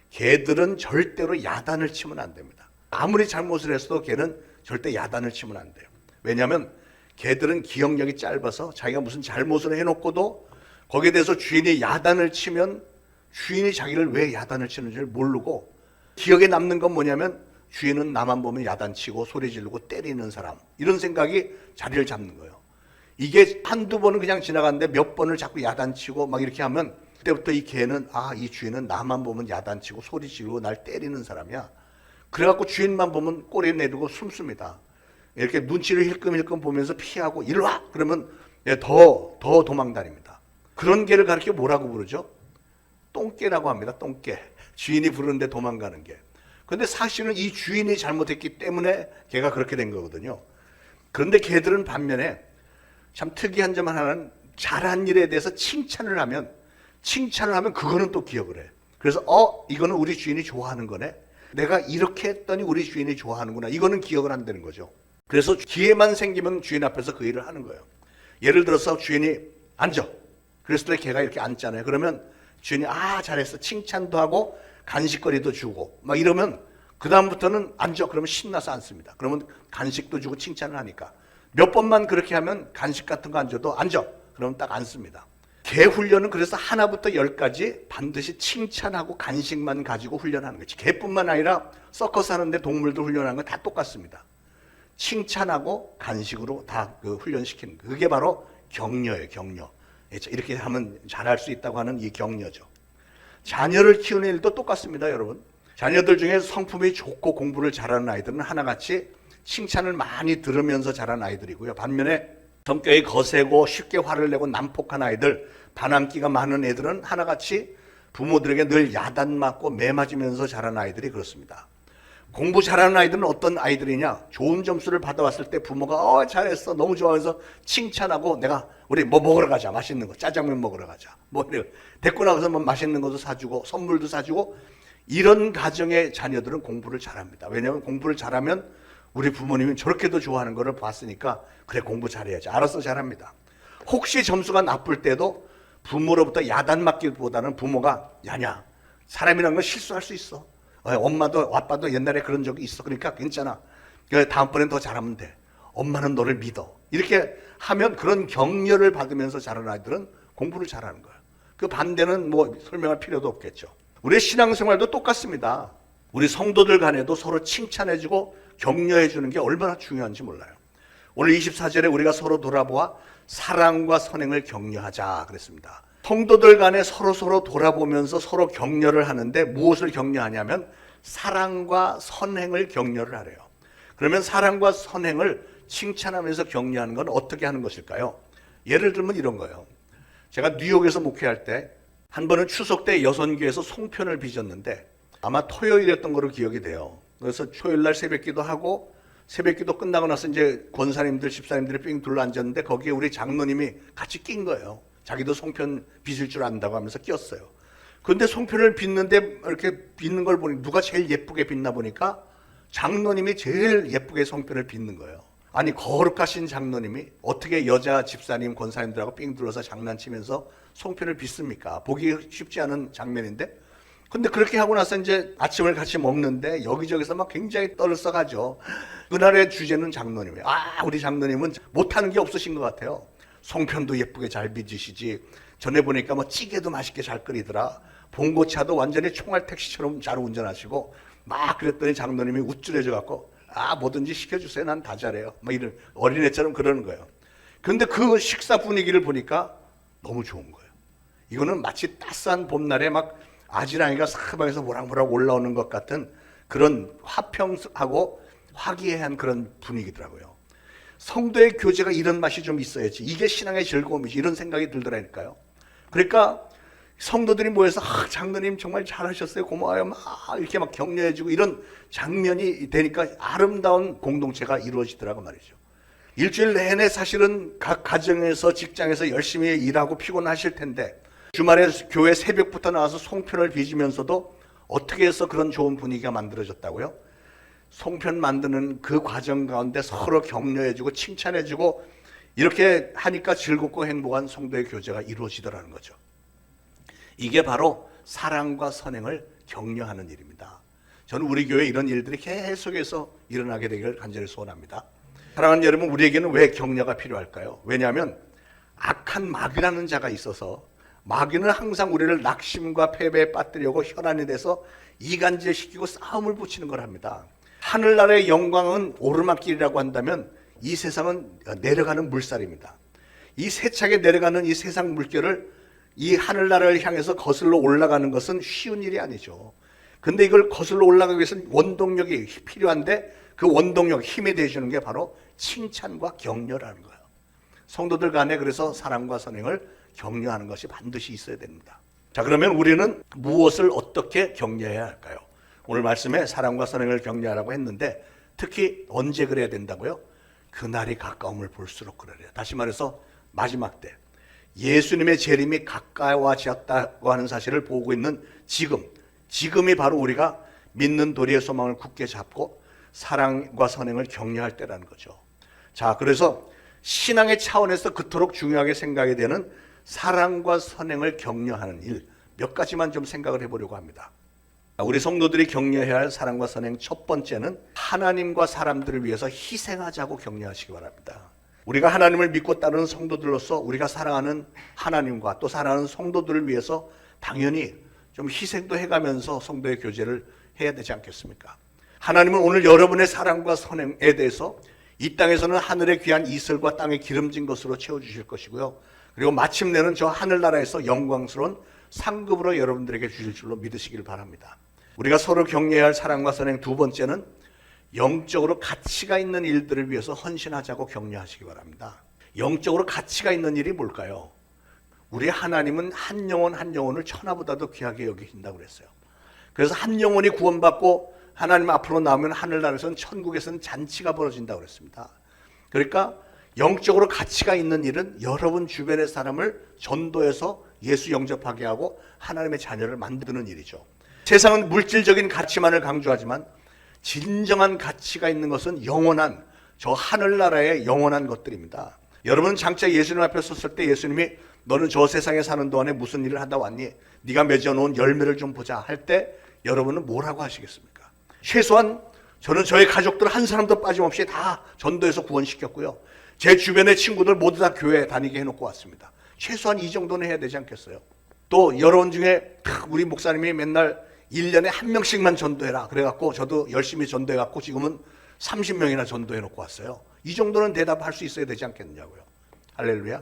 개들은 절대로 야단을 치면 안 됩니다. 아무리 잘못을 했어도 개는 절대 야단을 치면 안 돼요. 왜냐하면 개들은 기억력이 짧아서 자기가 무슨 잘못을 해놓고도 거기에 대해서 주인이 야단을 치면 주인이 자기를 왜 야단을 치는지를 모르고 기억에 남는 건 뭐냐면 주인은 나만 보면 야단치고 소리 지르고 때리는 사람, 이런 생각이 자리를 잡는 거예요. 이게 한두 번은 그냥 지나가는데 몇 번을 자꾸 야단치고 막 이렇게 하면 그때부터 이 개는 이 주인은 나만 보면 야단치고 소리 지르고 날 때리는 사람이야. 그래갖고 주인만 보면 꼬리 내두고 숨습니다. 이렇게 눈치를 힐끔힐끔 보면서 피하고 이리 와! 그러면 더 도망다닙니다. 그런 개를 가르쳐 뭐라고 부르죠? 똥개라고 합니다. 똥개. 주인이 부르는데 도망가는 개. 그런데 사실은 이 주인이 잘못했기 때문에 개가 그렇게 된 거거든요. 그런데 개들은 반면에 참 특이한 점 하나는 잘한 일에 대해서 칭찬을 하면 그거는 또 기억을 해. 그래서 이거는 우리 주인이 좋아하는 거네. 내가 이렇게 했더니 우리 주인이 좋아하는구나. 이거는 기억을 한다는 거죠. 그래서 기회만 생기면 주인 앞에서 그 일을 하는 거예요. 예를 들어서 주인이 앉아. 그랬을 때 개가 이렇게 앉잖아요. 그러면 주인이 잘했어. 칭찬도 하고 간식거리도 주고 막 이러면 그 다음부터는 앉아. 그러면 신나서 앉습니다. 그러면 간식도 주고 칭찬을 하니까 몇 번만 그렇게 하면 간식 같은 거 안 줘도 앉아. 그러면 딱 앉습니다. 개 훈련은 그래서 하나부터 10까지 반드시 칭찬하고 간식만 가지고 훈련하는 거지. 개뿐만 아니라 서커스 하는데 동물들 훈련하는 건 다 똑같습니다. 칭찬하고 간식으로 다 훈련시키는 거. 그게 바로 격려예요, 격려. 이렇게 하면 잘할 수 있다고 하는 이 격려죠. 자녀를 키우는 일도 똑같습니다, 여러분. 자녀들 중에 성품이 좋고 공부를 잘하는 아이들은 하나같이 칭찬을 많이 들으면서 자란 아이들이고요. 반면에 성격이 거세고 쉽게 화를 내고 난폭한 아이들, 반항기가 많은 애들은 하나같이 부모들에게 늘 야단맞고 매맞으면서 자란 아이들이 그렇습니다. 공부 잘하는 아이들은 어떤 아이들이냐? 좋은 점수를 받아왔을 때 부모가 잘했어 너무 좋아해서 칭찬하고 내가 우리 뭐 먹으러 가자, 맛있는 거, 짜장면 먹으러 가자, 뭐 이래 데리고 나가서 뭐 맛있는 것도 사주고 선물도 사주고, 이런 가정의 자녀들은 공부를 잘합니다. 왜냐하면 공부를 잘하면 우리 부모님이 저렇게도 좋아하는 거를 봤으니까 그래 공부 잘해야지, 알아서 잘합니다. 혹시 점수가 나쁠 때도 부모로부터 야단맞기보다는 부모가 야냐, 사람이란 건 실수할 수 있어, 엄마도 아빠도 옛날에 그런 적이 있어, 그러니까 괜찮아, 다음번엔 더 잘하면 돼, 엄마는 너를 믿어, 이렇게 하면 그런 격려를 받으면서 자란 아이들은 공부를 잘하는 거예요. 그 반대는 뭐 설명할 필요도 없겠죠. 우리의 신앙생활도 똑같습니다. 우리 성도들 간에도 서로 칭찬해주고 격려해주는 게 얼마나 중요한지 몰라요. 오늘 24절에 우리가 서로 돌아보아 사랑과 선행을 격려하자 그랬습니다. 성도들 간에 서로 돌아보면서 서로 격려를 하는데 무엇을 격려하냐면 사랑과 선행을 격려를 하래요. 그러면 사랑과 선행을 칭찬하면서 격려하는 건 어떻게 하는 것일까요? 예를 들면 이런 거예요. 제가 뉴욕에서 목회할 때 한 번은 추석 때 여선교에서 송편을 빚었는데 아마 토요일이었던 거로 기억이 돼요. 그래서 초요일날 새벽기도 하고 새벽기도 끝나고 나서 이제 권사님들, 집사님들이 삥 둘러앉았는데 거기에 우리 장로님이 같이 낀 거예요. 자기도 송편 빚을 줄 안다고 하면서 끼었어요. 그런데 송편을 빚는데 이렇게 빚는 걸 보니 누가 제일 예쁘게 빚나 보니까 장로님이 제일 예쁘게 송편을 빚는 거예요. 아니 거룩하신 장로님이 어떻게 여자 집사님, 권사님들하고 삥 둘러서 장난치면서 송편을 빚습니까? 보기 쉽지 않은 장면인데, 근데 그렇게 하고 나서 이제 아침을 같이 먹는데 여기저기서 막 굉장히 떨썩하죠. 그날의 주제는 장로님이에요. 우리 장로님은 못하는 게 없으신 것 같아요. 송편도 예쁘게 잘 빚으시지, 전에 보니까 뭐 찌개도 맛있게 잘 끓이더라, 봉고차도 완전히 총알 택시처럼 잘 운전하시고, 막 그랬더니 장로님이 우쭐해져 갖고 뭐든지 시켜주세요, 난 다 잘해요, 막 이런 어린애처럼 그러는 거예요. 그런데 그 식사 분위기를 보니까 너무 좋은 거예요. 이거는 마치 따스한 봄날에 막 아지랑이가 사방에서 모락모락 올라오는 것 같은 그런 화평하고 화기애애한 그런 분위기더라고요. 성도의 교제가 이런 맛이 좀 있어야지, 이게 신앙의 즐거움이지, 이런 생각이 들더라니까요. 그러니까 성도들이 모여서 장로님 정말 잘하셨어요, 고마워요, 막 이렇게 막 격려해주고 이런 장면이 되니까 아름다운 공동체가 이루어지더라고 말이죠. 일주일 내내 사실은 각 가정에서 직장에서 열심히 일하고 피곤하실 텐데 주말에 교회 새벽부터 나와서 송편을 빚으면서도 어떻게 해서 그런 좋은 분위기가 만들어졌다고요? 송편 만드는 그 과정 가운데 서로 격려해주고 칭찬해주고 이렇게 하니까 즐겁고 행복한 성도의 교제가 이루어지더라는 거죠. 이게 바로 사랑과 선행을 격려하는 일입니다. 저는 우리 교회에 이런 일들이 계속해서 일어나게 되기를 간절히 소원합니다. 사랑하는 여러분, 우리에게는 왜 격려가 필요할까요? 왜냐하면 악한 마귀라는 자가 있어서 마귀는 항상 우리를 낙심과 패배에 빠뜨리려고 혈안이 돼서 이간질시키고 싸움을 붙이는 걸 합니다. 하늘나라의 영광은 오르막길이라고 한다면 이 세상은 내려가는 물살입니다. 이 세차게 내려가는 이 세상 물결을 이 하늘나라를 향해서 거슬러 올라가는 것은 쉬운 일이 아니죠. 근데 이걸 거슬러 올라가기 위해서는 원동력이 필요한데 그 원동력, 힘이 되어주는 게 바로 칭찬과 격려라는 거예요. 성도들 간에 그래서 사랑과 선행을 격려하는 것이 반드시 있어야 됩니다. 자, 그러면 우리는 무엇을 어떻게 격려해야 할까요? 오늘 말씀에 사랑과 선행을 격려하라고 했는데 특히 언제 그래야 된다고요? 그날이 가까움을 볼수록 그래요. 다시 말해서 마지막 때 예수님의 재림이 가까워졌다고 하는 사실을 보고 있는 지금이 바로 우리가 믿는 도리의 소망을 굳게 잡고 사랑과 선행을 격려할 때라는 거죠. 자, 그래서 신앙의 차원에서 그토록 중요하게 생각이 되는 사랑과 선행을 격려하는 일 몇 가지만 좀 생각을 해보려고 합니다. 우리 성도들이 격려해야 할 사랑과 선행 첫 번째는 하나님과 사람들을 위해서 희생하자고 격려하시기 바랍니다. 우리가 하나님을 믿고 따르는 성도들로서 우리가 사랑하는 하나님과 또 사랑하는 성도들을 위해서 당연히 좀 희생도 해가면서 성도의 교제를 해야 되지 않겠습니까? 하나님은 오늘 여러분의 사랑과 선행에 대해서 이 땅에서는 하늘의 귀한 이슬과 땅의 기름진 것으로 채워주실 것이고요. 그리고 마침내는 저 하늘나라에서 영광스러운 상급으로 여러분들에게 주실 줄로 믿으시길 바랍니다. 우리가 서로 격려해야 할 사랑과 선행 두 번째는 영적으로 가치가 있는 일들을 위해서 헌신하자고 격려하시기 바랍니다. 영적으로 가치가 있는 일이 뭘까요? 우리 하나님은 한 영혼 한 영혼을 천하보다도 귀하게 여기신다고 그랬어요. 그래서 한 영혼이 구원받고 하나님 앞으로 나오면 하늘나라에서는 천국에서는 잔치가 벌어진다고 그랬습니다. 그러니까 영적으로 가치가 있는 일은 여러분 주변의 사람을 전도해서 예수 영접하게 하고 하나님의 자녀를 만드는 일이죠. 세상은 물질적인 가치만을 강조하지만 진정한 가치가 있는 것은 영원한 저 하늘나라의 영원한 것들입니다. 여러분은 장차 예수님 앞에 섰을 때 예수님이 너는 저 세상에 사는 동안에 무슨 일을 하다 왔니? 네가 맺어놓은 열매를 좀 보자 할 때 여러분은 뭐라고 하시겠습니까? 최소한 저는 저의 가족들 한 사람도 빠짐없이 다 전도해서 구원시켰고요. 제 주변의 친구들 모두 다 교회 다니게 해놓고 왔습니다. 최소한 이 정도는 해야 되지 않겠어요? 또 여러분 중에 우리 목사님이 맨날 1년에 한 명씩만 전도해라 그래갖고 저도 열심히 전도해갖고 지금은 30명이나 전도해놓고 왔어요. 이 정도는 대답할 수 있어야 되지 않겠느냐고요. 할렐루야.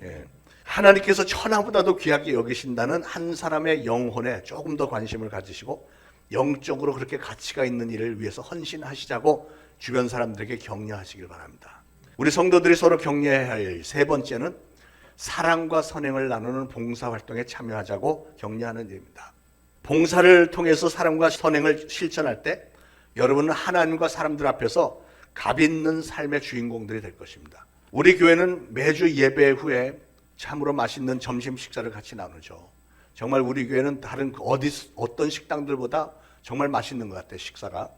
예. 하나님께서 천하보다도 귀하게 여기신다는 한 사람의 영혼에 조금 더 관심을 가지시고 영적으로 그렇게 가치가 있는 일을 위해서 헌신하시자고 주변 사람들에게 격려하시길 바랍니다. 우리 성도들이 서로 격려해야 할 세 번째는 사랑과 선행을 나누는 봉사활동에 참여하자고 격려하는 일입니다. 봉사를 통해서 사랑과 선행을 실천할 때 여러분은 하나님과 사람들 앞에서 값 있는 삶의 주인공들이 될 것입니다. 우리 교회는 매주 예배 후에 참으로 맛있는 점심 식사를 같이 나누죠. 정말 우리 교회는 다른 어떤 식당들보다 정말 맛있는 것 같아요, 식사가.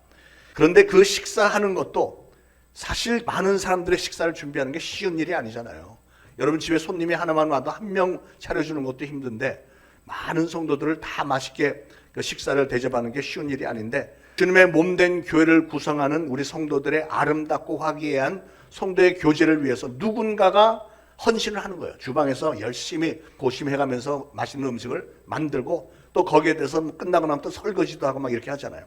그런데 그 식사하는 것도 사실 많은 사람들의 식사를 준비하는 게 쉬운 일이 아니잖아요. 여러분 집에 손님이 하나만 와도 한 명 차려주는 것도 힘든데 많은 성도들을 다 맛있게 그 식사를 대접하는 게 쉬운 일이 아닌데 주님의 몸된 교회를 구성하는 우리 성도들의 아름답고 화기애애한 성도의 교제를 위해서 누군가가 헌신을 하는 거예요. 주방에서 열심히 고심해가면서 맛있는 음식을 만들고 또 거기에 대해서 끝나고 나면 또 설거지도 하고 막 이렇게 하잖아요.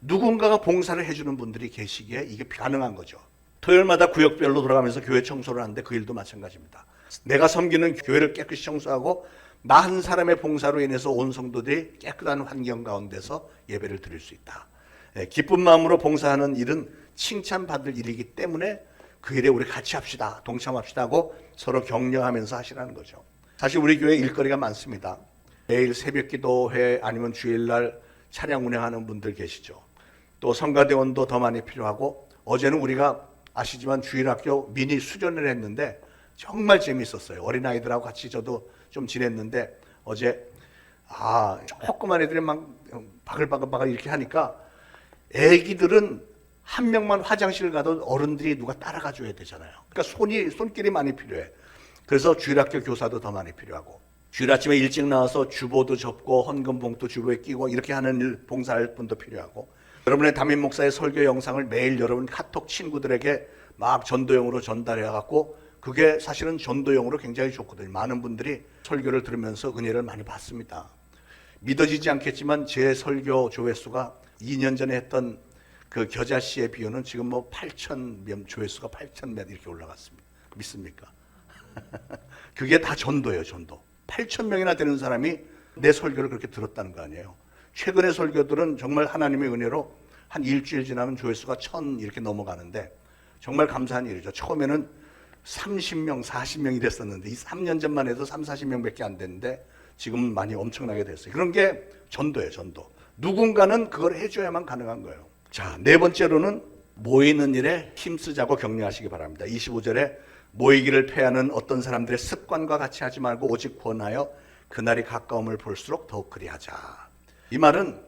누군가가 봉사를 해주는 분들이 계시기에 이게 가능한 거죠. 토요일마다 구역별로 돌아가면서 교회 청소를 하는데 그 일도 마찬가지입니다. 내가 섬기는 교회를 깨끗이 청소하고 나 한 사람의 봉사로 인해서 온 성도들이 깨끗한 환경 가운데서 예배를 드릴 수 있다. 기쁜 마음으로 봉사하는 일은 칭찬받을 일이기 때문에 그 일에 우리 같이 합시다, 동참합시다 하고 서로 격려하면서 하시라는 거죠. 사실 우리 교회 일거리가 많습니다. 매일 새벽기도회 아니면 주일날 차량 운행하는 분들 계시죠. 또 성가대원도 더 많이 필요하고 어제는 우리가 아시지만 주일학교 미니 수련을 했는데 정말 재미있었어요. 어린아이들하고 같이 저도 좀 지냈는데 어제 조그만 애들이 막 바글바글 이렇게 하니까 애기들은 한 명만 화장실 가도 어른들이 누가 따라가 줘야 되잖아요. 그러니까 손길이 많이 필요해. 그래서 주일학교 교사도 더 많이 필요하고 주일 아침에 일찍 나와서 주보도 접고 헌금봉투 주보에 끼고 이렇게 하는 일 봉사할 분도 필요하고 여러분의 담임 목사의 설교 영상을 매일 여러분 카톡 친구들에게 막 전도용으로 전달해갖고 그게 사실은 전도용으로 굉장히 좋거든요. 많은 분들이 설교를 들으면서 은혜를 많이 받습니다. 믿어지지 않겠지만 제 설교 조회수가 2년 전에 했던 그 겨자씨의 비유는 지금 뭐 8,000명 조회수가 8,000몇 이렇게 올라갔습니다. 믿습니까? 그게 다 전도예요, 전도. 8,000명이나 되는 사람이 내 설교를 그렇게 들었다는 거 아니에요. 최근의 설교들은 정말 하나님의 은혜로 한 일주일 지나면 조회수가 1,000 이렇게 넘어가는데 정말 감사한 일이죠. 처음에는 30명, 40명이 됐었는데 이 3년 전만 해도 3, 40명밖에 안 됐는데 지금은 많이 엄청나게 됐어요. 그런 게 전도예요, 전도. 누군가는 그걸 해줘야만 가능한 거예요. 자, 네 번째로는 모이는 일에 힘쓰자고 격려하시기 바랍니다. 25절에 모이기를 패하는 어떤 사람들의 습관과 같이 하지 말고 오직 권하여 그날이 가까움을 볼수록 더욱 그리하자. 이 말은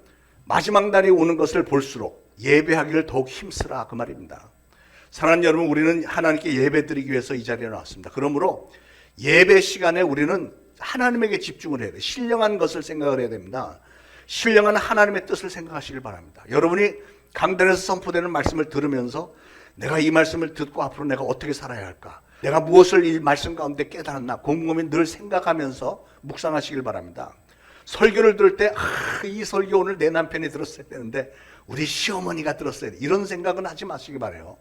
마지막 날이 오는 것을 볼수록 예배하기를 더욱 힘쓰라 그 말입니다. 사랑하는 여러분, 우리는 하나님께 예배드리기 위해서 이 자리에 나왔습니다. 그러므로 예배 시간에 우리는 하나님에게 집중을 해야 돼요. 신령한 것을 생각을 해야 됩니다. 신령한 하나님의 뜻을 생각하시길 바랍니다. 여러분이 강단에서 선포되는 말씀을 들으면서 내가 이 말씀을 듣고 앞으로 내가 어떻게 살아야 할까? 내가 무엇을 이 말씀 가운데 깨달았나? 곰곰이 늘 생각하면서 묵상하시길 바랍니다. 설교를 들을 때 이 설교 오늘 내 남편이 들었어야 되는데 우리 시어머니가 들었어야 돼. 이런 생각은 하지 마시기 바라요.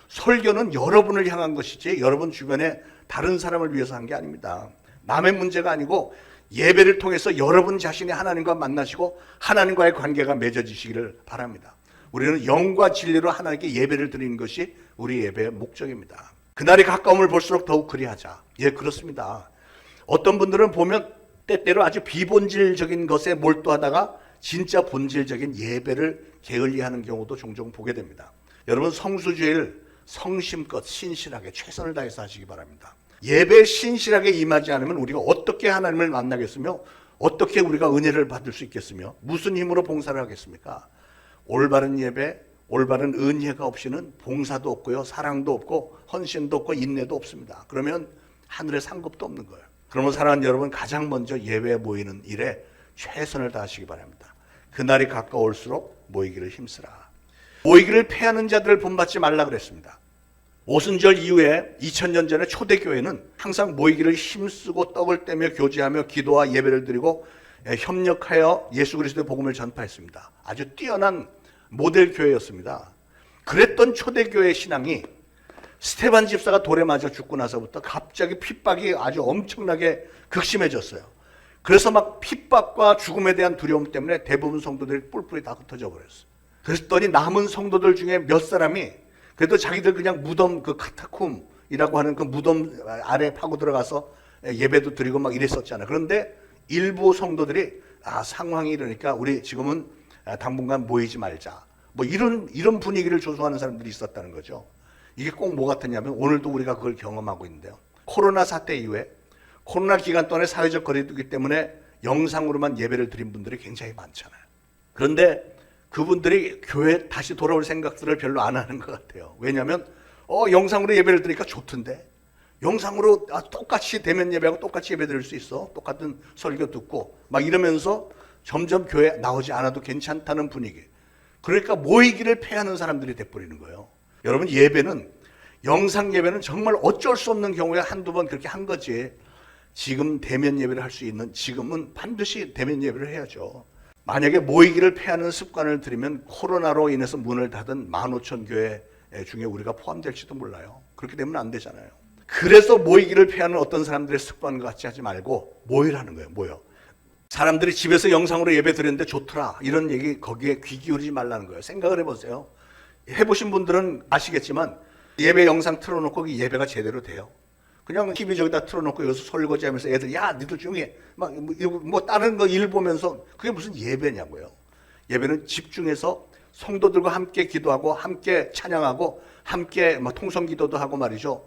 설교는 여러분을 향한 것이지 여러분 주변에 다른 사람을 위해서 한 게 아닙니다. 남의 문제가 아니고 예배를 통해서 여러분 자신이 하나님과 만나시고 하나님과의 관계가 맺어지시기를 바랍니다. 우리는 영과 진리로 하나님께 예배를 드리는 것이 우리 예배의 목적입니다. 그날이 가까움을 볼수록 더욱 그리하자. 예, 그렇습니다. 어떤 분들은 보면 때때로 아주 비본질적인 것에 몰두하다가 진짜 본질적인 예배를 게을리하는 경우도 종종 보게 됩니다. 여러분 성수주일 성심껏 신실하게 최선을 다해서 하시기 바랍니다. 예배에 신실하게 임하지 않으면 우리가 어떻게 하나님을 만나겠으며 어떻게 우리가 은혜를 받을 수 있겠으며 무슨 힘으로 봉사를 하겠습니까? 올바른 예배, 올바른 은혜가 없이는 봉사도 없고요, 사랑도 없고 헌신도 없고 인내도 없습니다. 그러면 하늘에 상급도 없는 거예요. 그러면 사랑하는 여러분, 가장 먼저 예배에 모이는 일에 최선을 다하시기 바랍니다. 그날이 가까울수록 모이기를 힘쓰라. 모이기를 패하는 자들을 본받지 말라 그랬습니다. 오순절 이후에 2000년 전에 초대교회는 항상 모이기를 힘쓰고 떡을 떼며 교제하며 기도와 예배를 드리고 협력하여 예수 그리스도의 복음을 전파했습니다. 아주 뛰어난 모델 교회였습니다. 그랬던 초대교회 신앙이 스테반 집사가 돌에 맞아 죽고 나서부터 갑자기 핍박이 아주 엄청나게 극심해졌어요. 그래서 막 핍박과 죽음에 대한 두려움 때문에 대부분 성도들이 뿔뿔이 다 흩어져 버렸어요. 그랬더니 남은 성도들 중에 몇 사람이 그래도 자기들 그냥 무덤 그 카타콤이라고 하는 그 무덤 아래 파고 들어가서 예배도 드리고 막 이랬었잖아요. 그런데 일부 성도들이 상황이 이러니까 우리 지금은 당분간 모이지 말자. 뭐 이런 분위기를 조성하는 사람들이 있었다는 거죠. 이게 꼭 뭐 같았냐면 오늘도 우리가 그걸 경험하고 있는데요. 코로나 사태 이후에 코로나 기간 동안에 사회적 거리두기 때문에 영상으로만 예배를 드린 분들이 굉장히 많잖아요. 그런데 그분들이 교회에 다시 돌아올 생각들을 별로 안 하는 것 같아요. 왜냐하면 영상으로 예배를 드리니까 좋던데 영상으로 똑같이 대면 예배하고 똑같이 예배 드릴 수 있어. 똑같은 설교 듣고 막 이러면서 점점 교회 나오지 않아도 괜찮다는 분위기. 그러니까 모이기를 패하는 사람들이 돼버리는 거예요. 여러분 예배는 영상 예배는 정말 어쩔 수 없는 경우에 한두 번 그렇게 한 거지. 지금 대면 예배를 할 수 있는 지금은 반드시 대면 예배를 해야죠. 만약에 모이기를 패하는 습관을 들이면 코로나로 인해서 문을 닫은 15,000교회 중에 우리가 포함될지도 몰라요. 그렇게 되면 안 되잖아요. 그래서 모이기를 패하는 어떤 사람들의 습관과 같이 하지 말고 모이라는 거예요. 모여. 사람들이 집에서 영상으로 예배 드렸는데 좋더라. 이런 얘기 거기에 귀 기울이지 말라는 거예요. 생각을 해보세요. 해보신 분들은 아시겠지만 예배 영상 틀어놓고 예배가 제대로 돼요. 그냥 TV 저기다 틀어놓고 여기서 설거지하면서 애들 야 니들 조용히 해. 막 뭐 다른 거 일 보면서 그게 무슨 예배냐고요. 예배는 집중해서 성도들과 함께 기도하고 함께 찬양하고 함께 통성기도도 하고 말이죠.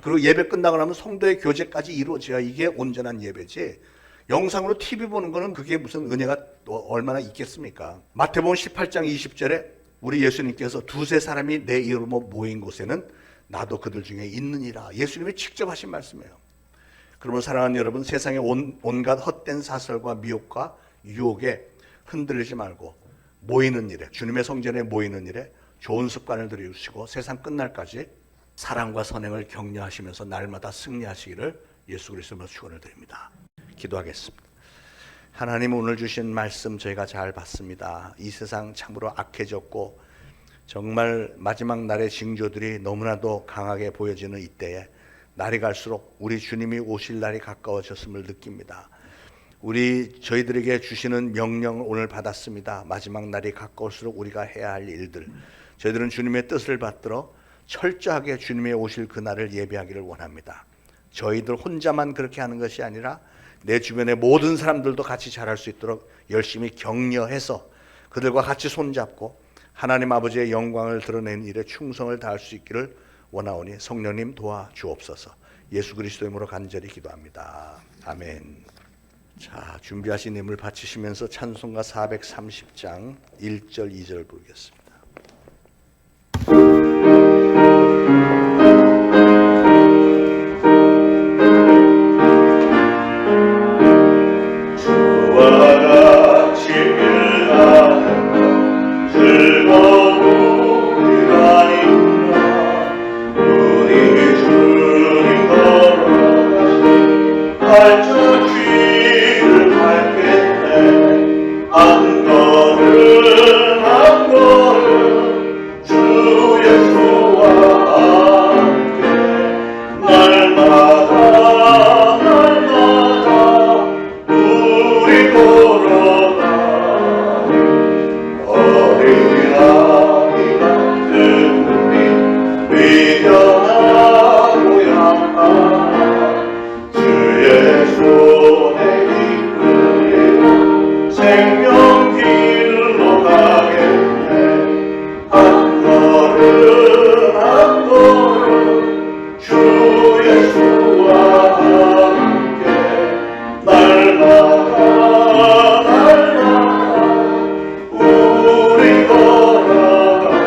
그리고 예배 끝나고 나면 성도의 교제까지 이루어져야 이게 온전한 예배지. 영상으로 TV 보는 거는 그게 무슨 은혜가 얼마나 있겠습니까? 마태복음 18장 20절에 우리 예수님께서 두세 사람이 내 이름으로 모인 곳에는 나도 그들 중에 있느니라. 예수님이 직접 하신 말씀이에요. 그러면 사랑하는 여러분, 세상의 온갖 헛된 사설과 미혹과 유혹에 흔들리지 말고 모이는 일에, 주님의 성전에 모이는 일에 좋은 습관을 들여주시고 세상 끝날까지 사랑과 선행을 격려하시면서 날마다 승리하시기를 예수 그리스도로 축원을 드립니다. 기도하겠습니다. 하나님, 오늘 주신 말씀 저희가 잘 봤습니다. 이 세상 참으로 악해졌고 정말 마지막 날의 징조들이 너무나도 강하게 보여지는 이때에 날이 갈수록 우리 주님이 오실 날이 가까워졌음을 느낍니다. 저희들에게 주시는 명령을 오늘 받았습니다. 마지막 날이 가까울수록 우리가 해야 할 일들, 저희들은 주님의 뜻을 받들어 철저하게 주님의 오실 그날을 예배하기를 원합니다. 저희들 혼자만 그렇게 하는 것이 아니라 내 주변의 모든 사람들도 같이 잘할 수 있도록 열심히 격려해서 그들과 같이 손잡고 하나님 아버지의 영광을 드러내는 일에 충성을 다할 수 있기를 원하오니 성령님 도와주옵소서. 예수 그리스도의 이름으로 간절히 기도합니다. 아멘. 자, 준비하신 힘을 바치시면서 찬송가 430장 1절 2절 부르겠습니다. 즐거운 그가 있나 발자 귀를 밝겠네. 한 걸음 한 걸음 주 예수와 함께 날마다 우리 걸어가 어린아이 같은 눈빛 미련하고 약한 주의 손에 이끌려 생명 길로 가겠네. 한 걸음 한 걸음 주 예수와 함께 날마다 우리 걸어가리.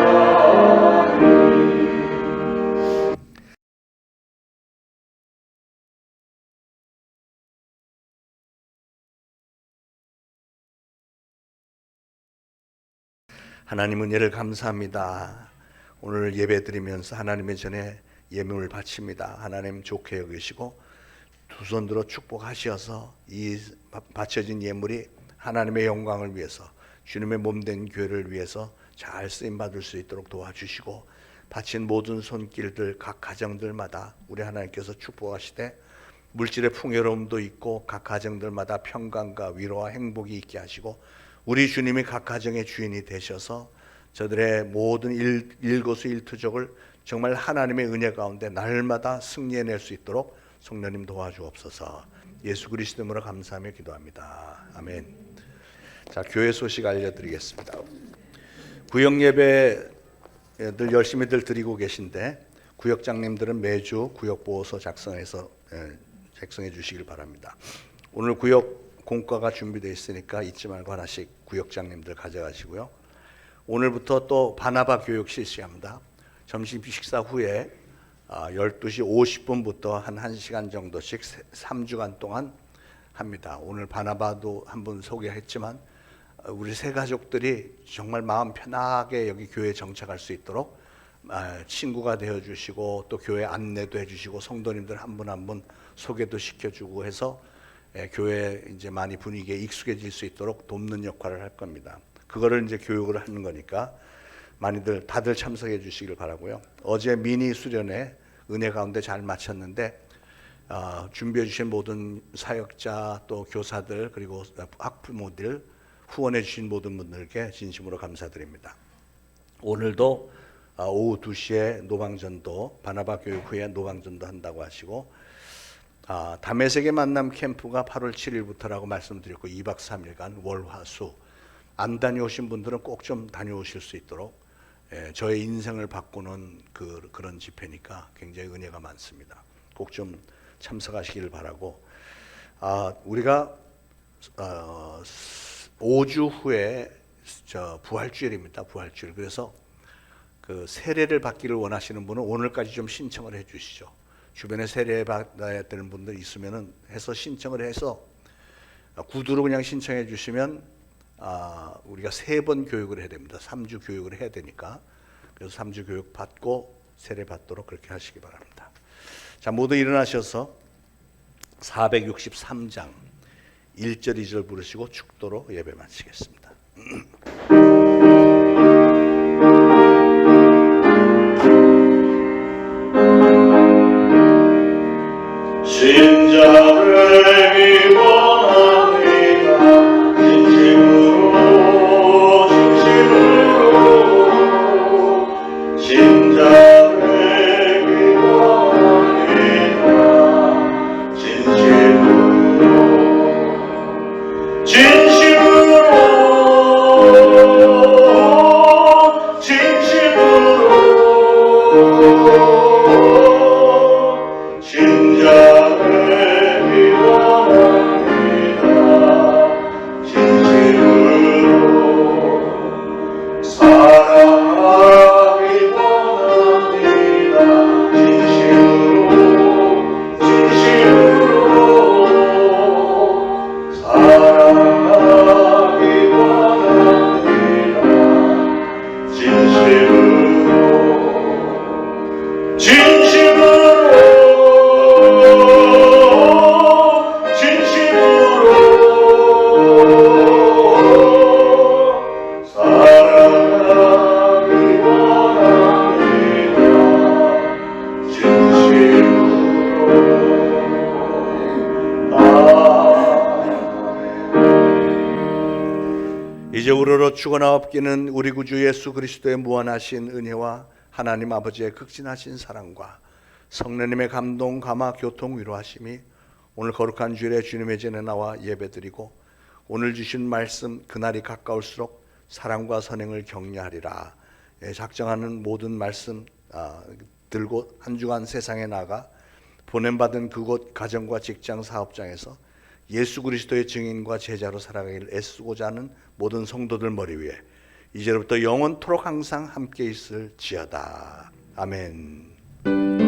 하나님 은혜를 감사합니다. 오늘 예배 드리면서 하나님의 전에 예물을 바칩니다. 하나님 좋게 여기시고 두 손 들어 축복하셔서 이 바쳐진 예물이 하나님의 영광을 위해서 주님의 몸된 교회를 위해서 잘 쓰임받을 수 있도록 도와주시고 바친 모든 손길들 각 가정들마다 우리 하나님께서 축복하시되 물질의 풍요로움도 있고 각 가정들마다 평강과 위로와 행복이 있게 하시고 우리 주님이 각 가정의 주인이 되셔서 저들의 모든 일거수일투족을 정말 하나님의 은혜 가운데 날마다 승리해낼 수 있도록 성령님 도와주옵소서. 예수 그리스도 이름으로 감사하며 기도합니다. 아멘. 자, 교회 소식 알려드리겠습니다. 구역 예배들 열심히들 드리고 계신데 구역장님들은 매주 구역 보호서 작성해 주시길 바랍니다. 오늘 구역 공과가 준비되어 있으니까 잊지 말고 하나씩 구역장님들 가져가시고요. 오늘부터 또 바나바 교육 실시합니다. 점심 식사 후에 12시 50분부터 한 1시간 정도씩 3주간 동안 합니다. 오늘 바나바도 한번 소개했지만 우리 새 가족들이 정말 마음 편하게 여기 교회에 정착할 수 있도록 친구가 되어주시고 또 교회 안내도 해주시고 성도님들 한 분 한 분 소개도 시켜주고 해서 교회 이제 많이 분위기에 익숙해질 수 있도록 돕는 역할을 할 겁니다. 그거를 이제 교육을 하는 거니까 많이들 다들 참석해 주시길 바라고요. 어제 미니 수련회 은혜 가운데 잘 마쳤는데 준비해 주신 모든 사역자 또 교사들 그리고 학부모들 후원해 주신 모든 분들께 진심으로 감사드립니다. 오늘도 오후 2시에 노방전도 바나바 교육 후에 노방전도 한다고 하시고 담에색의 만남 캠프가 8월 7일부터라고 말씀드렸고 2박 3일간 월화수 안 다녀오신 분들은 꼭 좀 다녀오실 수 있도록 저의 인생을 바꾸는 그런 집회니까 굉장히 은혜가 많습니다. 꼭 좀 참석하시길 바라고 우리가 5주 후에 부활주일입니다. 부활주일. 그래서 그 세례를 받기를 원하시는 분은 오늘까지 좀 신청을 해 주시죠. 주변에 세례 받아야 되는 분들 있으면은 해서 신청을 해서 구두로 그냥 신청해 주시면 우리가 3번 교육을 해야 됩니다. 3주 교육을 해야 되니까. 그래서 3주 교육 받고 세례 받도록 그렇게 하시기 바랍니다. 자, 모두 일어나셔서 463장 1절 2절 부르시고 축도로 예배 마치겠습니다. 신자를 기원합니다. 진심으로 신자를 기원합니다. 진심으로 신자를 이적으로 죽어나 없기는 우리 구주 예수 그리스도의 무한하신 은혜와 하나님 아버지의 극진하신 사랑과 성령님의 감동, 감화, 교통, 위로하심이 오늘 거룩한 주일에 주님의 전에 나와 예배드리고 오늘 주신 말씀 그날이 가까울수록 사랑과 선행을 격려하리라 작정하는 모든 말씀 들고 한 주간 세상에 나가 보냄받은 그곳 가정과 직장 사업장에서 예수 그리스도의 증인과 제자로 살아가기를 애쓰고자 하는 모든 성도들 머리 위에 이제부터 영원토록 항상 함께 있을지어다. 아멘.